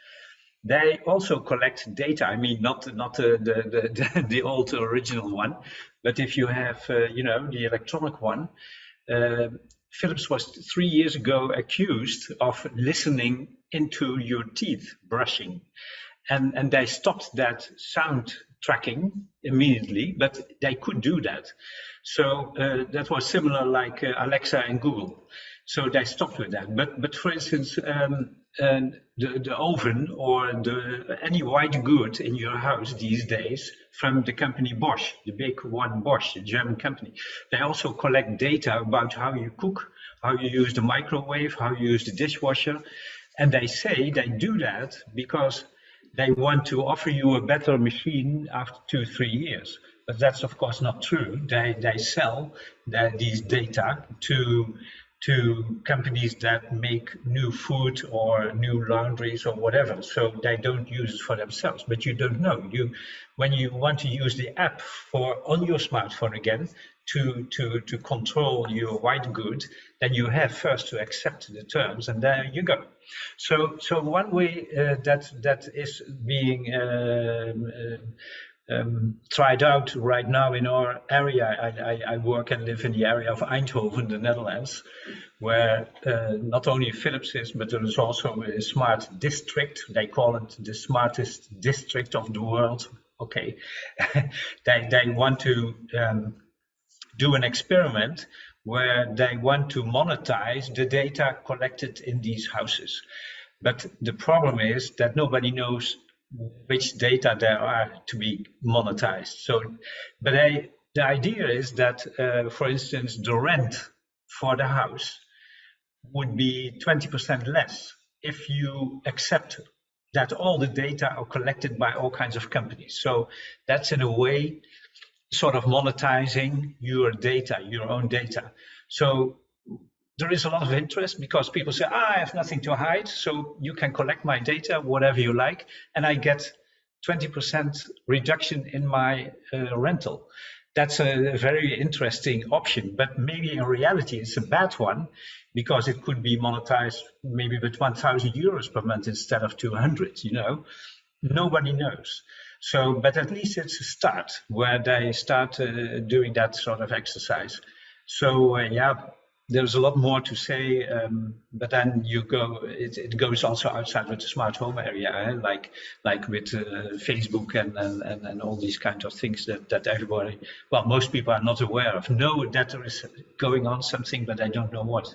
they also collect data. I mean, not the old original one, but if you have the electronic one. Philips was 3 years ago accused of listening into your teeth brushing, and they stopped that sound tracking immediately, but they could do that. So that was similar like Alexa and Google. So they stopped with that. But for instance, the oven or any white good in your house these days from the company Bosch, the big one Bosch, the German company, they also collect data about how you cook, how you use the microwave, how you use the dishwasher. And they say they do that because they want to offer you a better machine after 2-3 years. But that's of course not true. They sell these data to companies that make new food or new laundries or whatever. So they don't use it for themselves, but you don't know. When you want to use the app on your smartphone again to control your white good, then you have first to accept the terms, and there you go. So one way that is being tried out right now in our area. I work and live in the area of Eindhoven, the Netherlands, where not only Philips is, but there is also a smart district. They call it the smartest district of the world. Okay, they want to do an experiment where they want to monetize the data collected in these houses. But the problem is that nobody knows which data there are to be monetized. So, but the idea is that, for instance, the rent for the house would be 20% less if you accept that all the data are collected by all kinds of companies. So that's in a way sort of monetizing your data, your own data. So there is a lot of interest because people say, I have nothing to hide, so you can collect my data, whatever you like, and I get 20% reduction in my rental. That's a very interesting option, but maybe in reality it's a bad one because it could be monetized maybe with 1,000 euros per month instead of 200, Nobody knows. So, but at least it's a start where they start doing that sort of exercise. So, yeah. there's a lot more to say, but then it goes also outside with the smart home area, like with Facebook and all these kinds of things that everybody, well, most people are not aware of. Know that there is going on something, but I don't know what.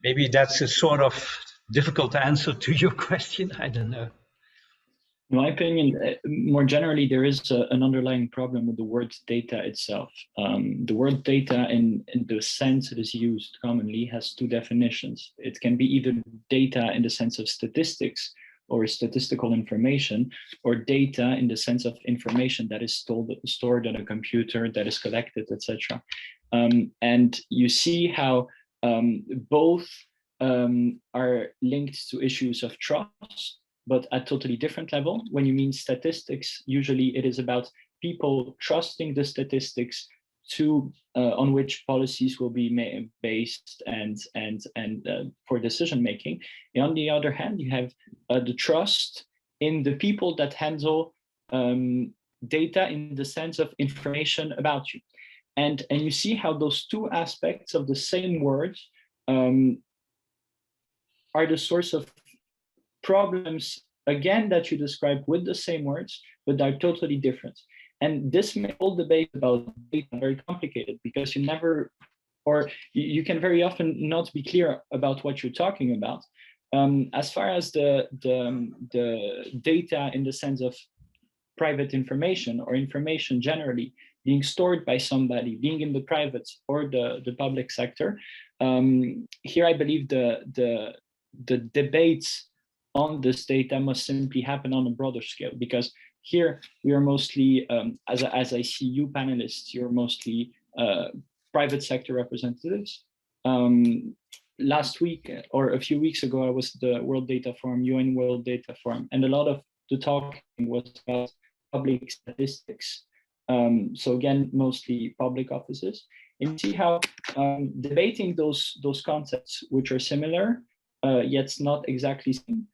Maybe that's a sort of difficult answer to your question. I don't know. In my opinion, more generally, there is an underlying problem with the word data itself. The word data, in the sense it is used commonly, has two definitions. It can be either data in the sense of statistics or statistical information, or data in the sense of information that is stored on a computer, that is collected, etc. And you see how both are linked to issues of trust, but at totally different level. When you mean statistics, usually it is about people trusting the statistics to on which policies will be based and for decision making. And on the other hand, you have the trust in the people that handle data in the sense of information about you. And you see how those two aspects of the same word are the source of problems, again, that you describe with the same words, but they're totally different. And this makes all debate about data very complicated, because you never, or you can very often not be clear about what you're talking about. As far as the data in the sense of private information or information generally being stored by somebody, being in the private or the public sector, here I believe the debates on this data must simply happen on a broader scale, because here we are mostly, as I see you panelists, you're mostly private sector representatives. Last week or a few weeks ago, I was at the World Data Forum, UN World Data Forum, and a lot of the talking was about public statistics. So again, mostly public offices. And you see how debating those concepts, which are similar, yet not exactly same,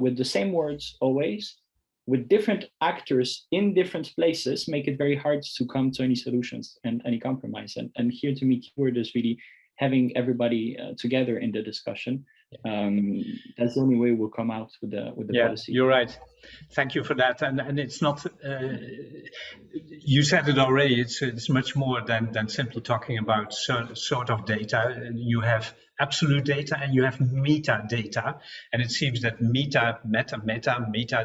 with the same words always, with different actors in different places, make it very hard to come to any solutions and any compromise. And here to me, keyword is really having everybody together in the discussion. That's the only way we'll come out with the policy. You're right. Thank you for that. And it's not, you said it already, it's much more than simply talking about sort of data. You have absolute data and you have metadata. And it seems that metadata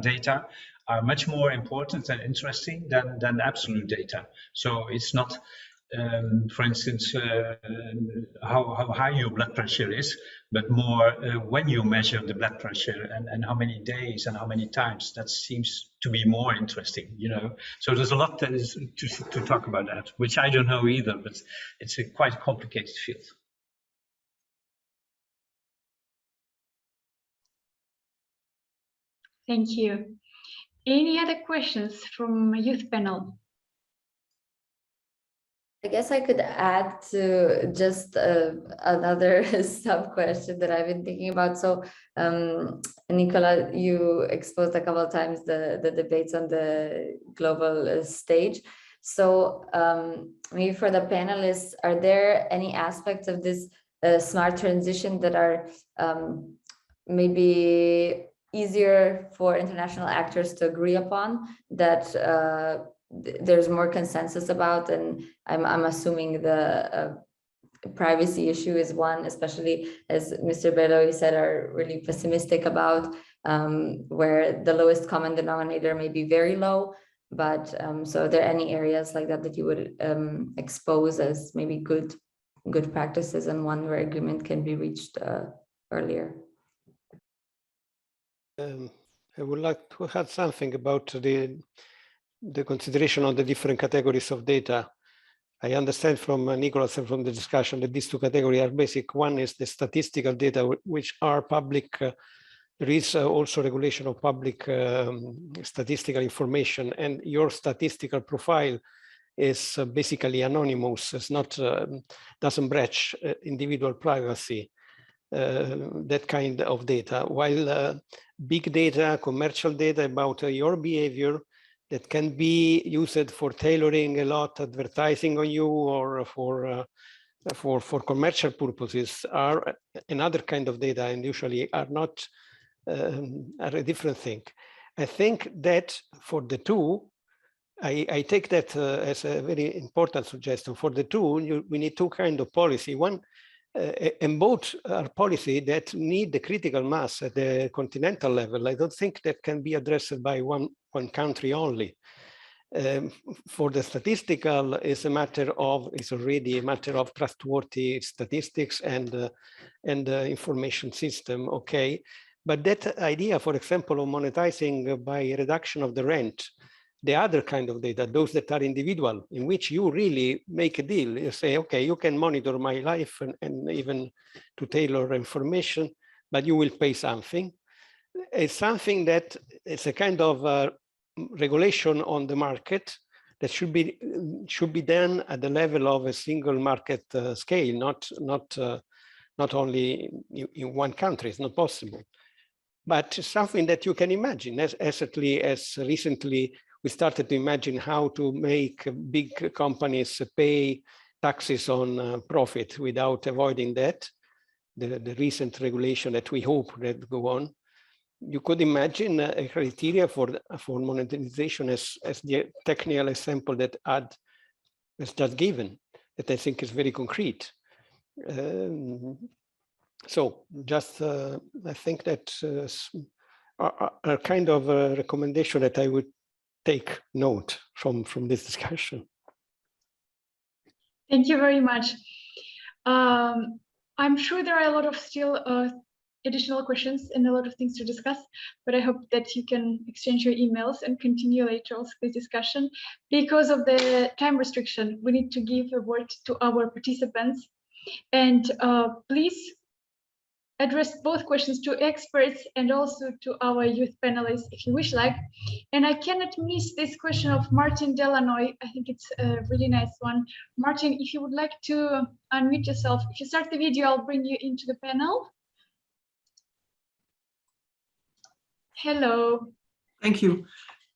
data are much more important and interesting than absolute data. So it's not, for instance, how high your blood pressure is, but more when you measure the blood pressure and how many days and how many times. That seems to be more interesting, you know. So there's a lot that is to talk about that, which I don't know either, but it's a quite complicated field. Thank you. Any other questions from youth panel? I guess I could add to just another sub question that I've been thinking about. So, Nicola, you exposed a couple of times the debates on the global stage. So maybe for the panelists, are there any aspects of this smart transition that are maybe easier for international actors to agree upon, that there's more consensus about? And I'm assuming the privacy issue is one, especially as Mr. Bello said, are really pessimistic about, where the lowest common denominator may be very low. But so are there any areas like that you would expose as maybe good practices, and one where agreement can be reached earlier? I would like to add something about the consideration of the different categories of data. I understand from Nicholas and from the discussion that these two categories are basic. One is the statistical data, which are public. There is also regulation of public statistical information, and your statistical profile is basically anonymous. It's not, doesn't breach individual privacy, that kind of data. While big data, commercial data about your behavior, that can be used for tailoring a lot, advertising on you, or for for commercial purposes are another kind of data and usually are not are a different thing. I think that for the two, I take that as a very important suggestion. For the two, we need two kinds of policy. One, and both are policy that need the critical mass at the continental level. I don't think that can be addressed by one country only. For the statistical, it's already a matter of trustworthy statistics and information system. Okay, but that idea, for example, of monetizing by reduction of the rent, the other kind of data, those that are individual, in which you really make a deal. You say, okay, you can monitor my life and even to tailor information, but you will pay something. It's something that it's a kind of regulation on the market that should be done at the level of a single market scale, not only in one country. It's not possible, but something that you can imagine. As recently we started to imagine how to make big companies pay taxes on profit without avoiding that. The recent regulation that we hope that go on. You could imagine a criteria for monetization as the technical example that Ad has just given, that I think is very concrete. So just I think that are kind of a recommendation that I would take note from this discussion. Thank you very much. I'm sure there are a lot of still additional questions and a lot of things to discuss, but I hope that you can exchange your emails and continue later also this discussion. Because of the time restriction, we need to give a word to our participants, and please address both questions to experts and also to our youth panelists if you wish like. And I cannot miss this question of Martin Delanoy. I think it's a really nice one. Martin, if you would like to unmute yourself, if you start the video, I'll bring you into the panel. Hello. Thank you.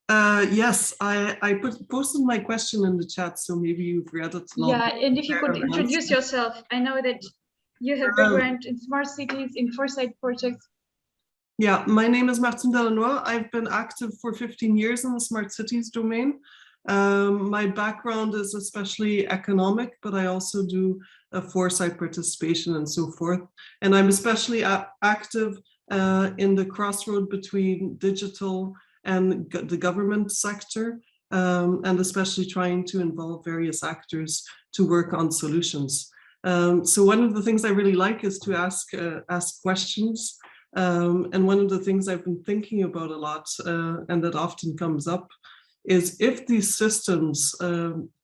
Yes, I posted my question in the chat, so maybe you've read it. Yeah, and if you could introduce yourself. I know that you have background in smart cities, in foresight projects. Yeah, my name is Martin Delanoy. I've been active for 15 years in the smart cities domain. My background is especially economic, but I also do foresight participation and so forth. And I'm especially active in the crossroad between digital and the government sector, and especially trying to involve various actors to work on solutions. So one of the things I really like is to ask questions. And one of the things I've been thinking about a lot, and that often comes up, is if these systems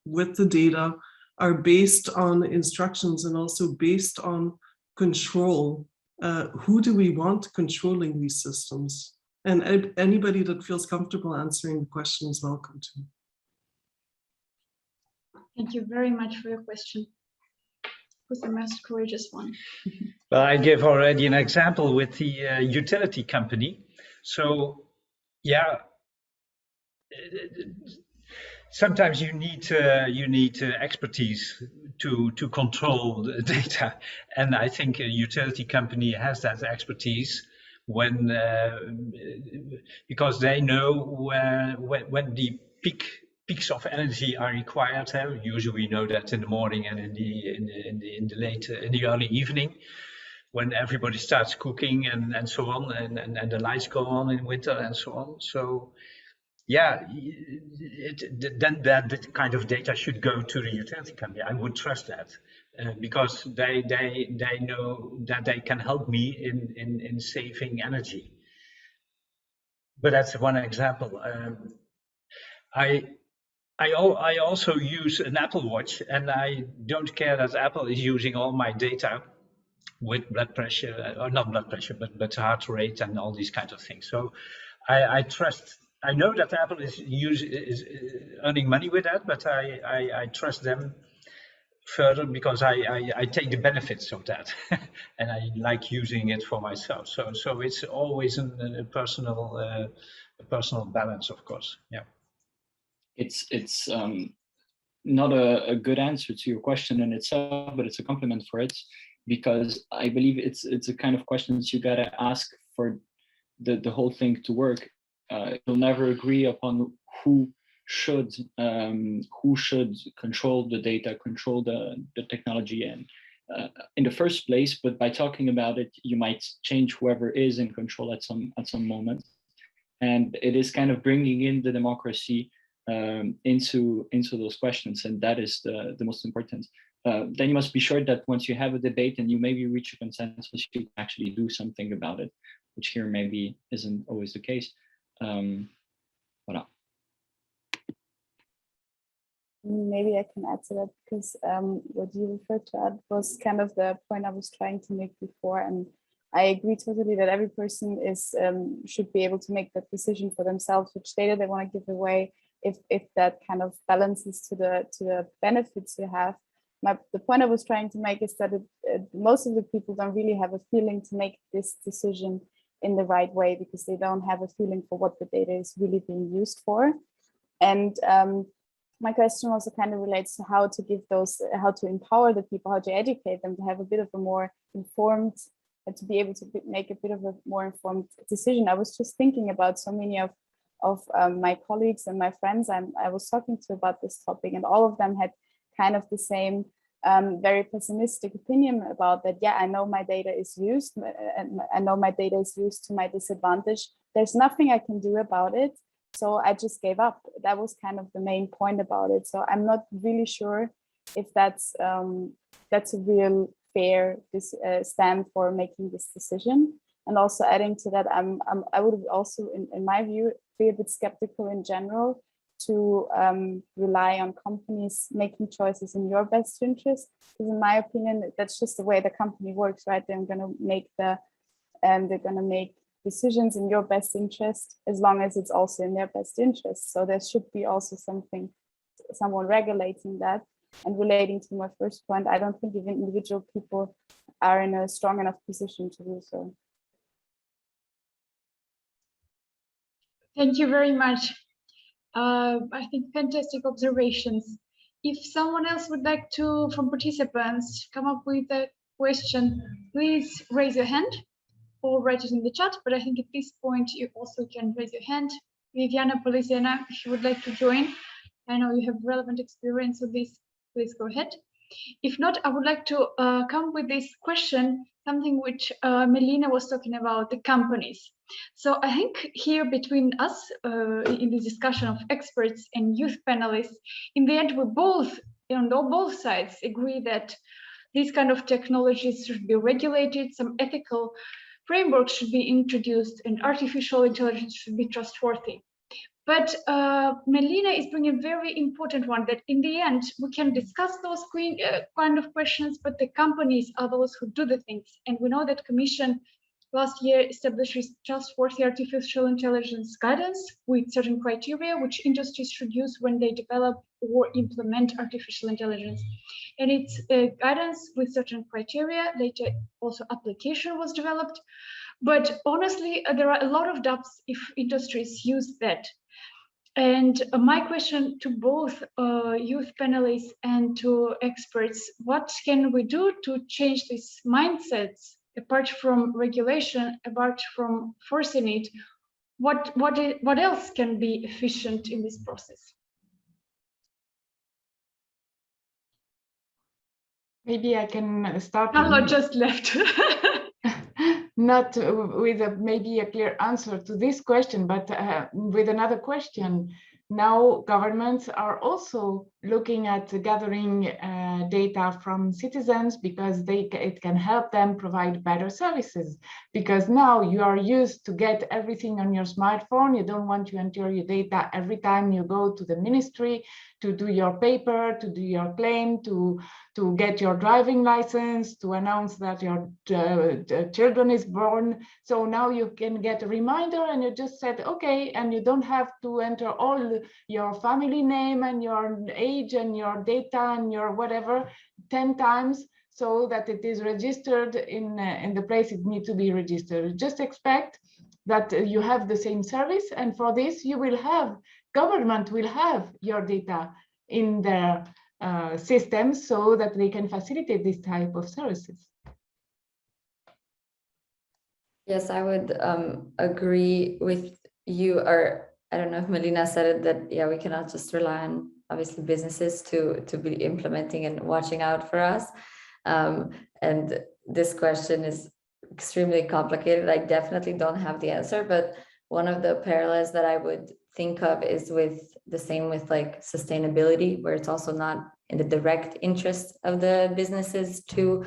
with the data are based on instructions and also based on control, who do we want controlling these systems? And anybody that feels comfortable answering the question is welcome to. Thank you very much for your question. Who's the most courageous one? Well, I gave already an example with the utility company. So, yeah, sometimes you need expertise to control the data, and I think a utility company has that expertise when because they know when the peaks of energy are required. Usually we know that in the morning and in the early evening, when everybody starts cooking and so on, and the lights go on in winter and so on. So yeah, then that kind of data should go to the utility company. I would trust that because they know that they can help me in saving energy. But that's one example. I also use an Apple Watch, and I don't care that Apple is using all my data with blood pressure, or not blood pressure, but heart rate and all these kinds of things. So I trust. I know that Apple is earning money with that, but I trust them further because I take the benefits of that, and I like using it for myself. So it's always a personal balance, of course. Yeah. It's not a good answer to your question in itself, but it's a compliment for it, because I believe it's a kind of questions you gotta ask for the whole thing to work. You'll never agree upon who should control the data, control the technology, and in the first place. But by talking about it, you might change whoever is in control at some moment, and it is kind of bringing in the democracy into those questions, and that is the most important. Then you must be sure that once you have a debate and you maybe reach a consensus, you can actually do something about it, which here maybe isn't always the case. Voilà. Maybe I can add to that, because what you referred to was kind of the point I was trying to make before, and I agree totally that every person should be able to make that decision for themselves, which data they want to give away, if that kind of balances to the benefits you have. The point I was trying to make is that most of the people don't really have a feeling to make this decision in the right way, because they don't have a feeling for what the data is really being used for. And my question also kind of relates to how to empower the people, how to educate them to have a bit of a more informed, to be able to make a bit of a more informed decision. I was just thinking about so many of my colleagues and my friends I was talking to about this topic, and all of them had kind of the same very pessimistic opinion about that. Yeah, I know my data is used, and I know my data is used to my disadvantage. There's nothing I can do about it. So I just gave up. That was kind of the main point about it. So I'm not really sure if that's a real fair stand for making this decision. And also adding to that, I would also, in my view, be a bit skeptical in general to rely on companies making choices in your best interest. Because in my opinion, that's just the way the company works, right? They're going to make decisions in your best interest as long as it's also in their best interest. So there should be also someone regulating that. And relating to my first point, I don't think even individual people are in a strong enough position to do so. Thank you very much. I think fantastic observations. If someone else would like to, from participants, come up with a question, please raise your hand or write it in the chat. But I think at this point, you also can raise your hand. Viviana, Polisena, if you would like to join, I know you have relevant experience with this, please go ahead. If not, I would like to come with this question, something which Melina was talking about, the companies. So I think here between us in the discussion of experts and youth panelists, in the end, we both, on both sides, agree that these kind of technologies should be regulated, some ethical frameworks should be introduced, and artificial intelligence should be trustworthy. But Melina is bringing a very important one, that in the end, we can discuss those kind of questions, but the companies are those who do the things. And we know that Commission last year established trustworthy artificial intelligence guidance with certain criteria which industries should use when they develop or implement artificial intelligence. And it's guidance with certain criteria. Later also application was developed. But honestly, there are a lot of doubts if industries use that. And my question to both youth panelists and to experts, what can we do to change these mindsets, apart from regulation, apart from forcing it? What else can be efficient in this process? Maybe I can start. Carlo just left. Not with maybe a clear answer to this question, but with another question. Now governments are also looking at gathering data from citizens because it can help them provide better services. Because now you are used to get everything on your smartphone. You don't want to enter your data every time you go to the ministry to do your paper, to do your claim, to get your driving license, to announce that your children is born. So now you can get a reminder and you just said, okay, and you don't have to enter all your family name and your age and your data and your whatever 10 times so that it is registered in the place it needs to be registered. Just expect that you have the same service, and for this you will have, government will have your data. in their systems so that they can facilitate this type of services. Yes, I would agree with you, or I don't know if Melina said it, that yeah, we cannot just rely on obviously businesses to be implementing and watching out for us. And this question is extremely complicated. I definitely don't have the answer, but one of the parallels that I would think of is with the same with like sustainability, where it's also not in the direct interest of the businesses to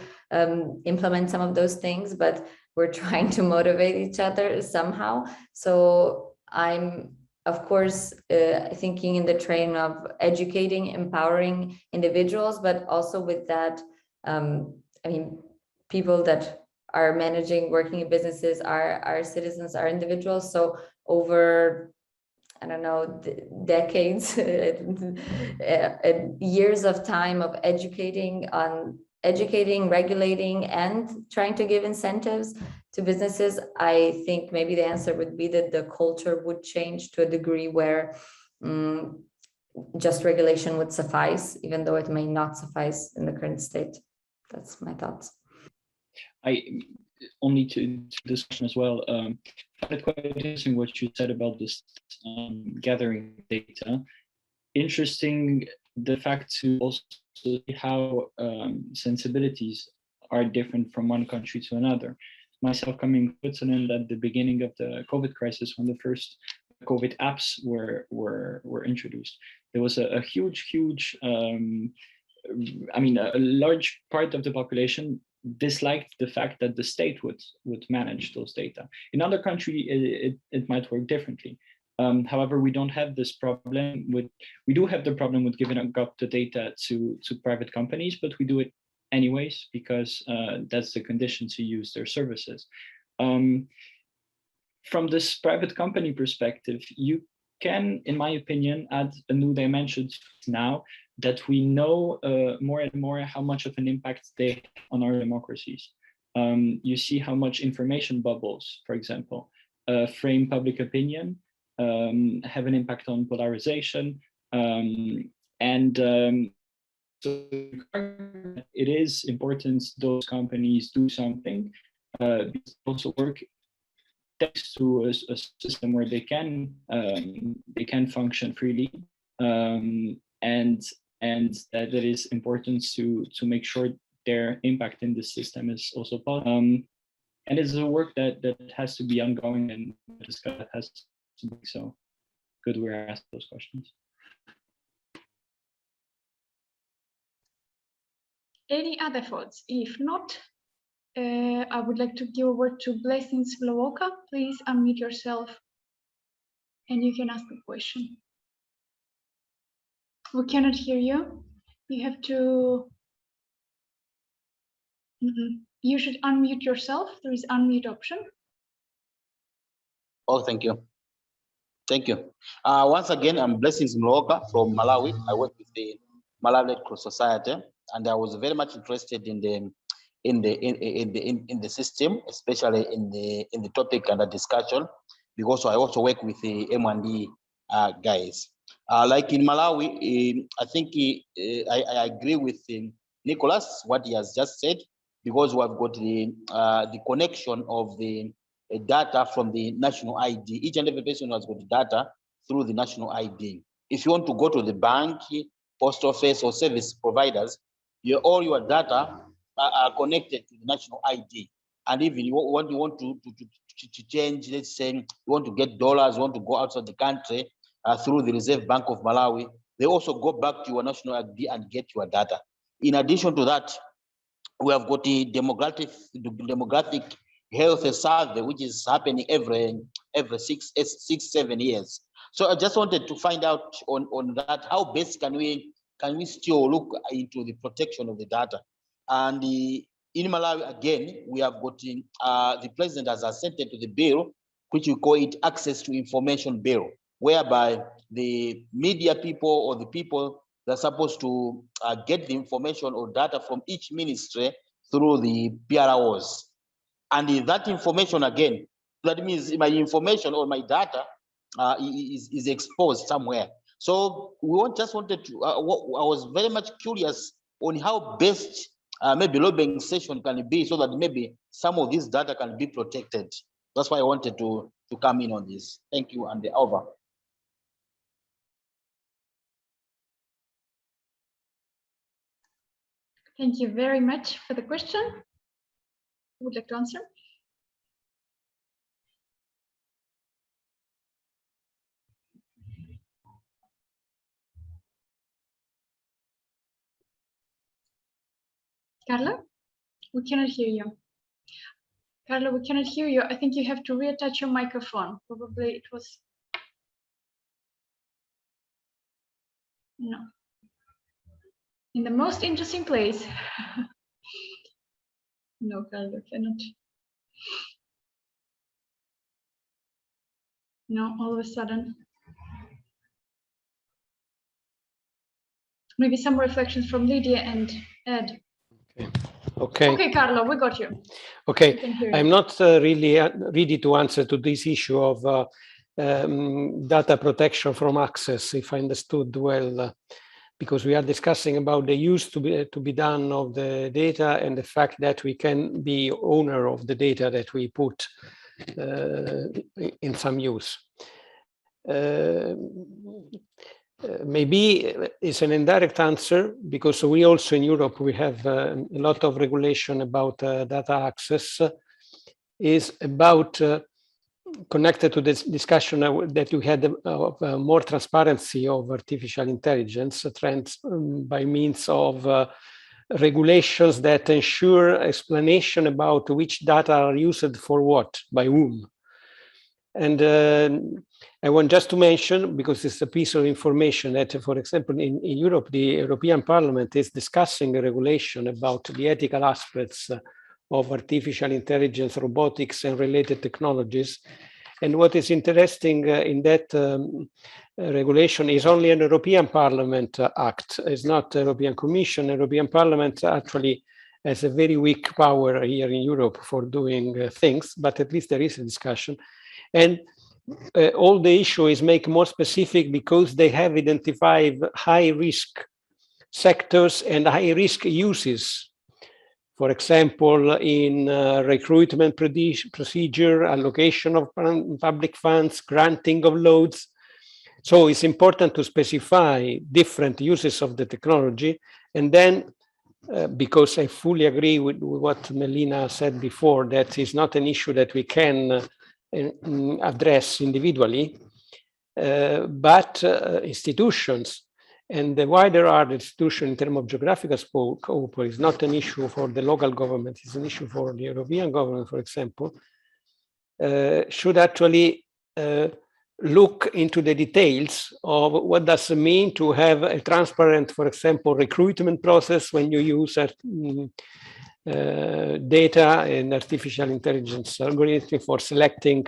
implement some of those things, but we're trying to motivate each other somehow. So I'm, of course, thinking in the train of educating, empowering individuals, but also with that, I mean, people that are managing, working in businesses are citizens, are individuals. So over, I don't know, decades, years of time of educating, regulating, and trying to give incentives to businesses, I think maybe the answer would be that the culture would change to a degree where just regulation would suffice, even though it may not suffice in the current state. That's my thoughts. Only to this question as well. I find it quite interesting what you said about this gathering data. Interesting the fact to also see how sensibilities are different from one country to another. Myself coming from Switzerland at the beginning of the COVID crisis, when the first COVID apps were introduced, there was a huge I mean, a large part of the population disliked the fact that the state would manage those data. In other countries, it might work differently. However, we don't have this problem we do have the problem with giving up the data to private companies, but we do it anyways because that's the condition to use their services. From this private company perspective, you can, in my opinion, add a new dimension now that we know more and more how much of an impact they have on our democracies. You see how much information bubbles, for example, frame public opinion, have an impact on polarization, so it is important those companies do something, also work thanks to a system where they can function freely, and that it is important to make sure their impact in the system is also positive. And it's a work that has to be ongoing and discussed, has to be so good. We're asked those questions. Any other thoughts? If not, I would like to give a word to Blessings Vlowoka. Please unmute yourself and you can ask a question. We cannot hear you. You have to... You should unmute yourself. There is unmute option. Oh, thank you. Thank you. Once again, I'm Blessings Vlowoka from Malawi. I work with the Malawi Red Cross Society, and I was very much interested in the system, especially in the topic under discussion, because I also work with the M&D guys. Like in Malawi, I think I agree with Nicholas what he has just said, because we have got the connection of the data from the national ID. Each and every person has got data through the national ID. If you want to go to the bank, post office, or service providers, all your data are connected to the national ID. And even what you want to change, let's say you want to get dollars, you want to go outside the country through the Reserve Bank of Malawi, they also go back to your national ID and get your data. In addition to that, we have got the demographic health survey, which is happening every 6-7 years. So I just wanted to find out on that, how best can we still look into the protection of the data. And in Malawi, again, we have got the president has assented to the bill, which we call it Access to Information Bill, whereby the media people or the people that are supposed to get the information or data from each ministry through the PROs. And that information, again, that means my information or my data is exposed somewhere. So just wanted to, I was very much curious on how best maybe lobbying session can be so that maybe some of this data can be protected. That's why I wanted to come in on this. Thank you, and over. Thank you very much for the question. Who would like to answer? Carla, we cannot hear you. Carla, we cannot hear you. I think you have to reattach your microphone. Probably it was. No. In the most interesting place. No, Carla, cannot. No, all of a sudden. Maybe some reflections from Lydia and Ed. Okay. Okay, Carlo, we got you. Okay, I'm not really ready to answer to this issue of data protection from access, if I understood well, because we are discussing about the use to be done of the data and the fact that we can be owner of the data that we put in some use. Maybe it's an indirect answer because we also in Europe, we have a lot of regulation about data access is about connected to this discussion that we had of more transparency of artificial intelligence trends by means of regulations that ensure explanation about which data are used for what, by whom. And I want just to mention, because it's a piece of information that, for example, in Europe, the European Parliament is discussing a regulation about the ethical aspects of artificial intelligence, robotics, and related technologies. And what is interesting in that regulation is only an European Parliament act. It's not the European Commission. European Parliament actually has a very weak power here in Europe for doing things, but at least there is a discussion. And all the issue is make more specific because they have identified high risk sectors and high risk uses. For example, in recruitment procedure, allocation of public funds, granting of loans. So it's important to specify different uses of the technology. And then, because I fully agree with what Melina said before, that is not an issue that we can address individually, but institutions, and the wider are the institution in terms of geographical scope is not an issue for the local government, it's an issue for the European government, for example, should actually look into the details of what does it mean to have a transparent, for example, recruitment process when you use data and artificial intelligence algorithm for selecting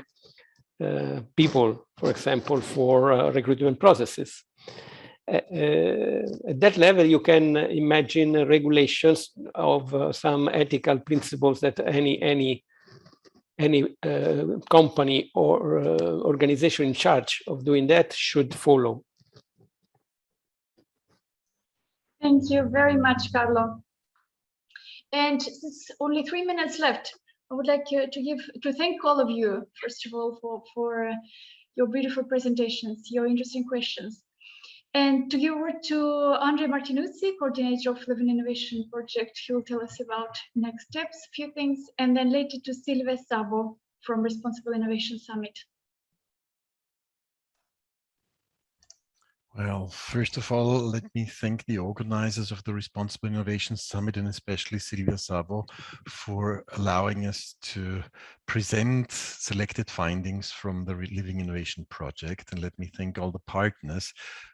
people, for example, for recruitment processes. At that level, you can imagine regulations of some ethical principles that any company or organization in charge of doing that should follow. Thank you very much, Carlo. And since only 3 minutes left, I would like to thank all of you, first of all, for your beautiful presentations, your interesting questions. And to give word to Andre Martinuzzi, coordinator of Living Innovation Project. He will tell us about next steps, a few things, and then later to Silvia Sabo from Responsible Innovation Summit. Well, first of all, let me thank the organizers of the Responsible Innovation Summit and especially Silvia Sabo for allowing us to present selected findings from the Living Innovation Project. And let me thank all the partners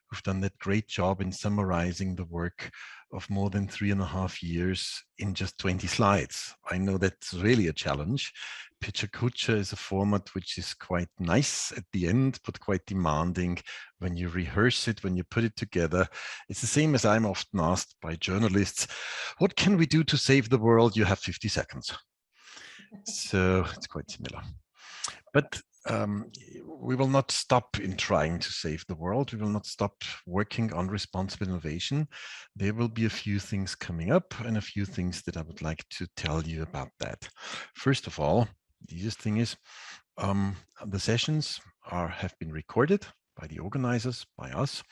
who've done that great job in summarizing the work of more than 3.5 years in just 20 slides. I know that's really a challenge. Pecha Kucha is a format which is quite nice at the end, but quite demanding when you rehearse it, when you put it together. It's the same as I'm often asked by journalists, what can we do to save the world? You have 50 seconds. So it's quite similar. But we will not stop in trying to save the world. We will not stop working on responsible innovation. There will be a few things coming up and a few things that I would like to tell you about that. First of all, the easiest thing is the sessions have been recorded by the organizers, by us.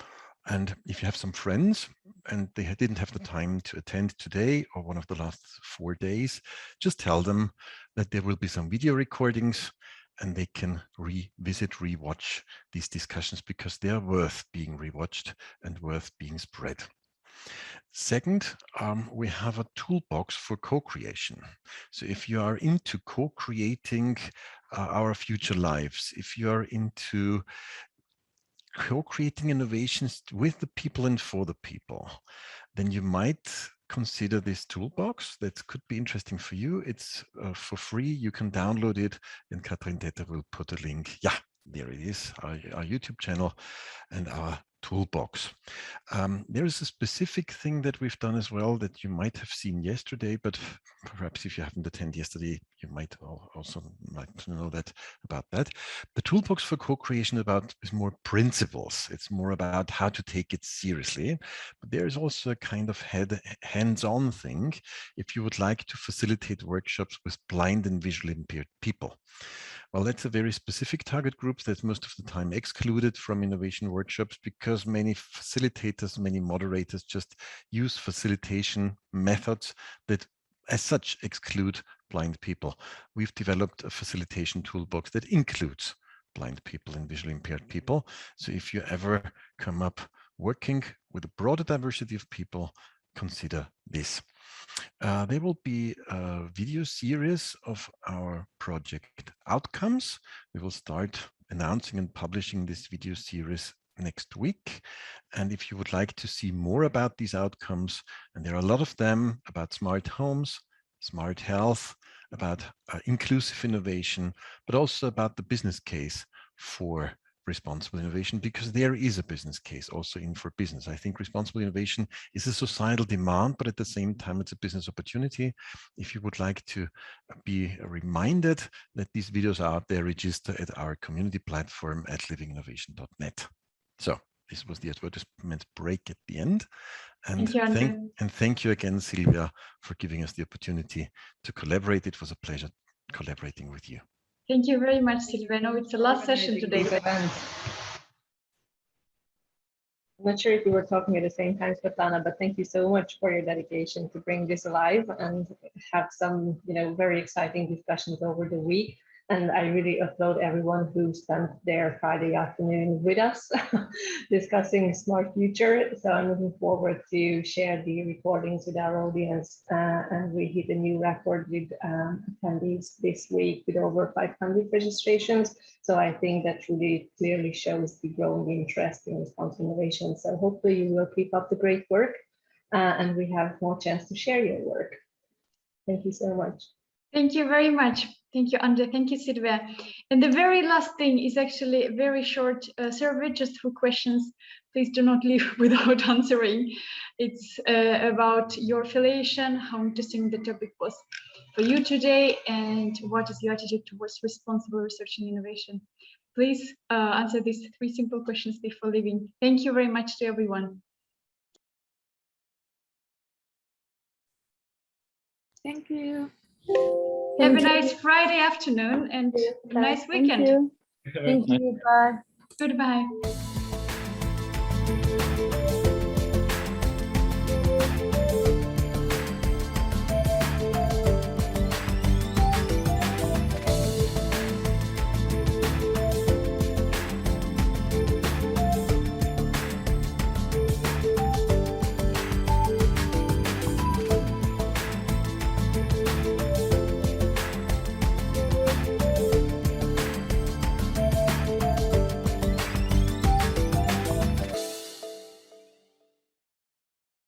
And if you have some friends and they didn't have the time to attend today or one of the last 4 days, just tell them that there will be some video recordings and they can rewatch these discussions because they are worth being rewatched and worth being spread. Second, we have a toolbox for co-creation. So if you are into co-creating our future lives, if you are into co-creating innovations with the people and for the people, then you might consider this toolbox. That could be interesting for you. It's for free. You can download it, and Katrin Detter will put a link. Yeah, there it is, our YouTube channel and our toolbox. There is a specific thing that we've done as well that you might have seen yesterday, but perhaps if you haven't attended yesterday, you might also know that about that. The toolbox for co-creation is more principles. It's more about how to take it seriously. But there is also a kind of hands-on thing if you would like to facilitate workshops with blind and visually impaired people. Well, that's a very specific target group that's most of the time excluded from innovation workshops because many facilitators, many moderators just use facilitation methods that as such exclude blind people. We've developed a facilitation toolbox that includes blind people and visually impaired people. So if you ever come up working with a broader diversity of people, consider this. There will be a video series of our project outcomes. We will start announcing and publishing this video series next week. And if you would like to see more about these outcomes, and there are a lot of them about smart homes, smart health, about inclusive innovation, but also about the business case for responsible innovation, because there is a business case also in for business. I think responsible innovation is a societal demand, but at the same time, it's a business opportunity. If you would like to be reminded that these videos are out there, register at our community platform at livinginnovation.net. So this was the advertisement break at the end. And thank you again, Silvia, for giving us the opportunity to collaborate. It was a pleasure collaborating with you. Thank you very much, Silvia. No, it's the last session today. I'm not sure if we were talking at the same time, Svetlana, but thank you so much for your dedication to bring this alive and have some, very exciting discussions over the week. And I really applaud everyone who spent their Friday afternoon with us discussing Smart Future. So I'm looking forward to share the recordings with our audience. And we hit a new record with attendees this week with over 500 registrations. So I think that really clearly shows the growing interest in responsible innovation. So hopefully you will keep up the great work and we have more chance to share your work. Thank you so much. Thank you very much. Thank you, Andre. Thank you, Silvia. And the very last thing is actually a very short survey just for questions. Please do not leave without answering. It's about your affiliation, how interesting the topic was for you today, and what is your attitude towards responsible research and innovation. Please answer these 3 simple questions before leaving. Thank you very much to everyone. Thank you. Have a nice Friday afternoon and a nice weekend. Thank you. Bye. Goodbye.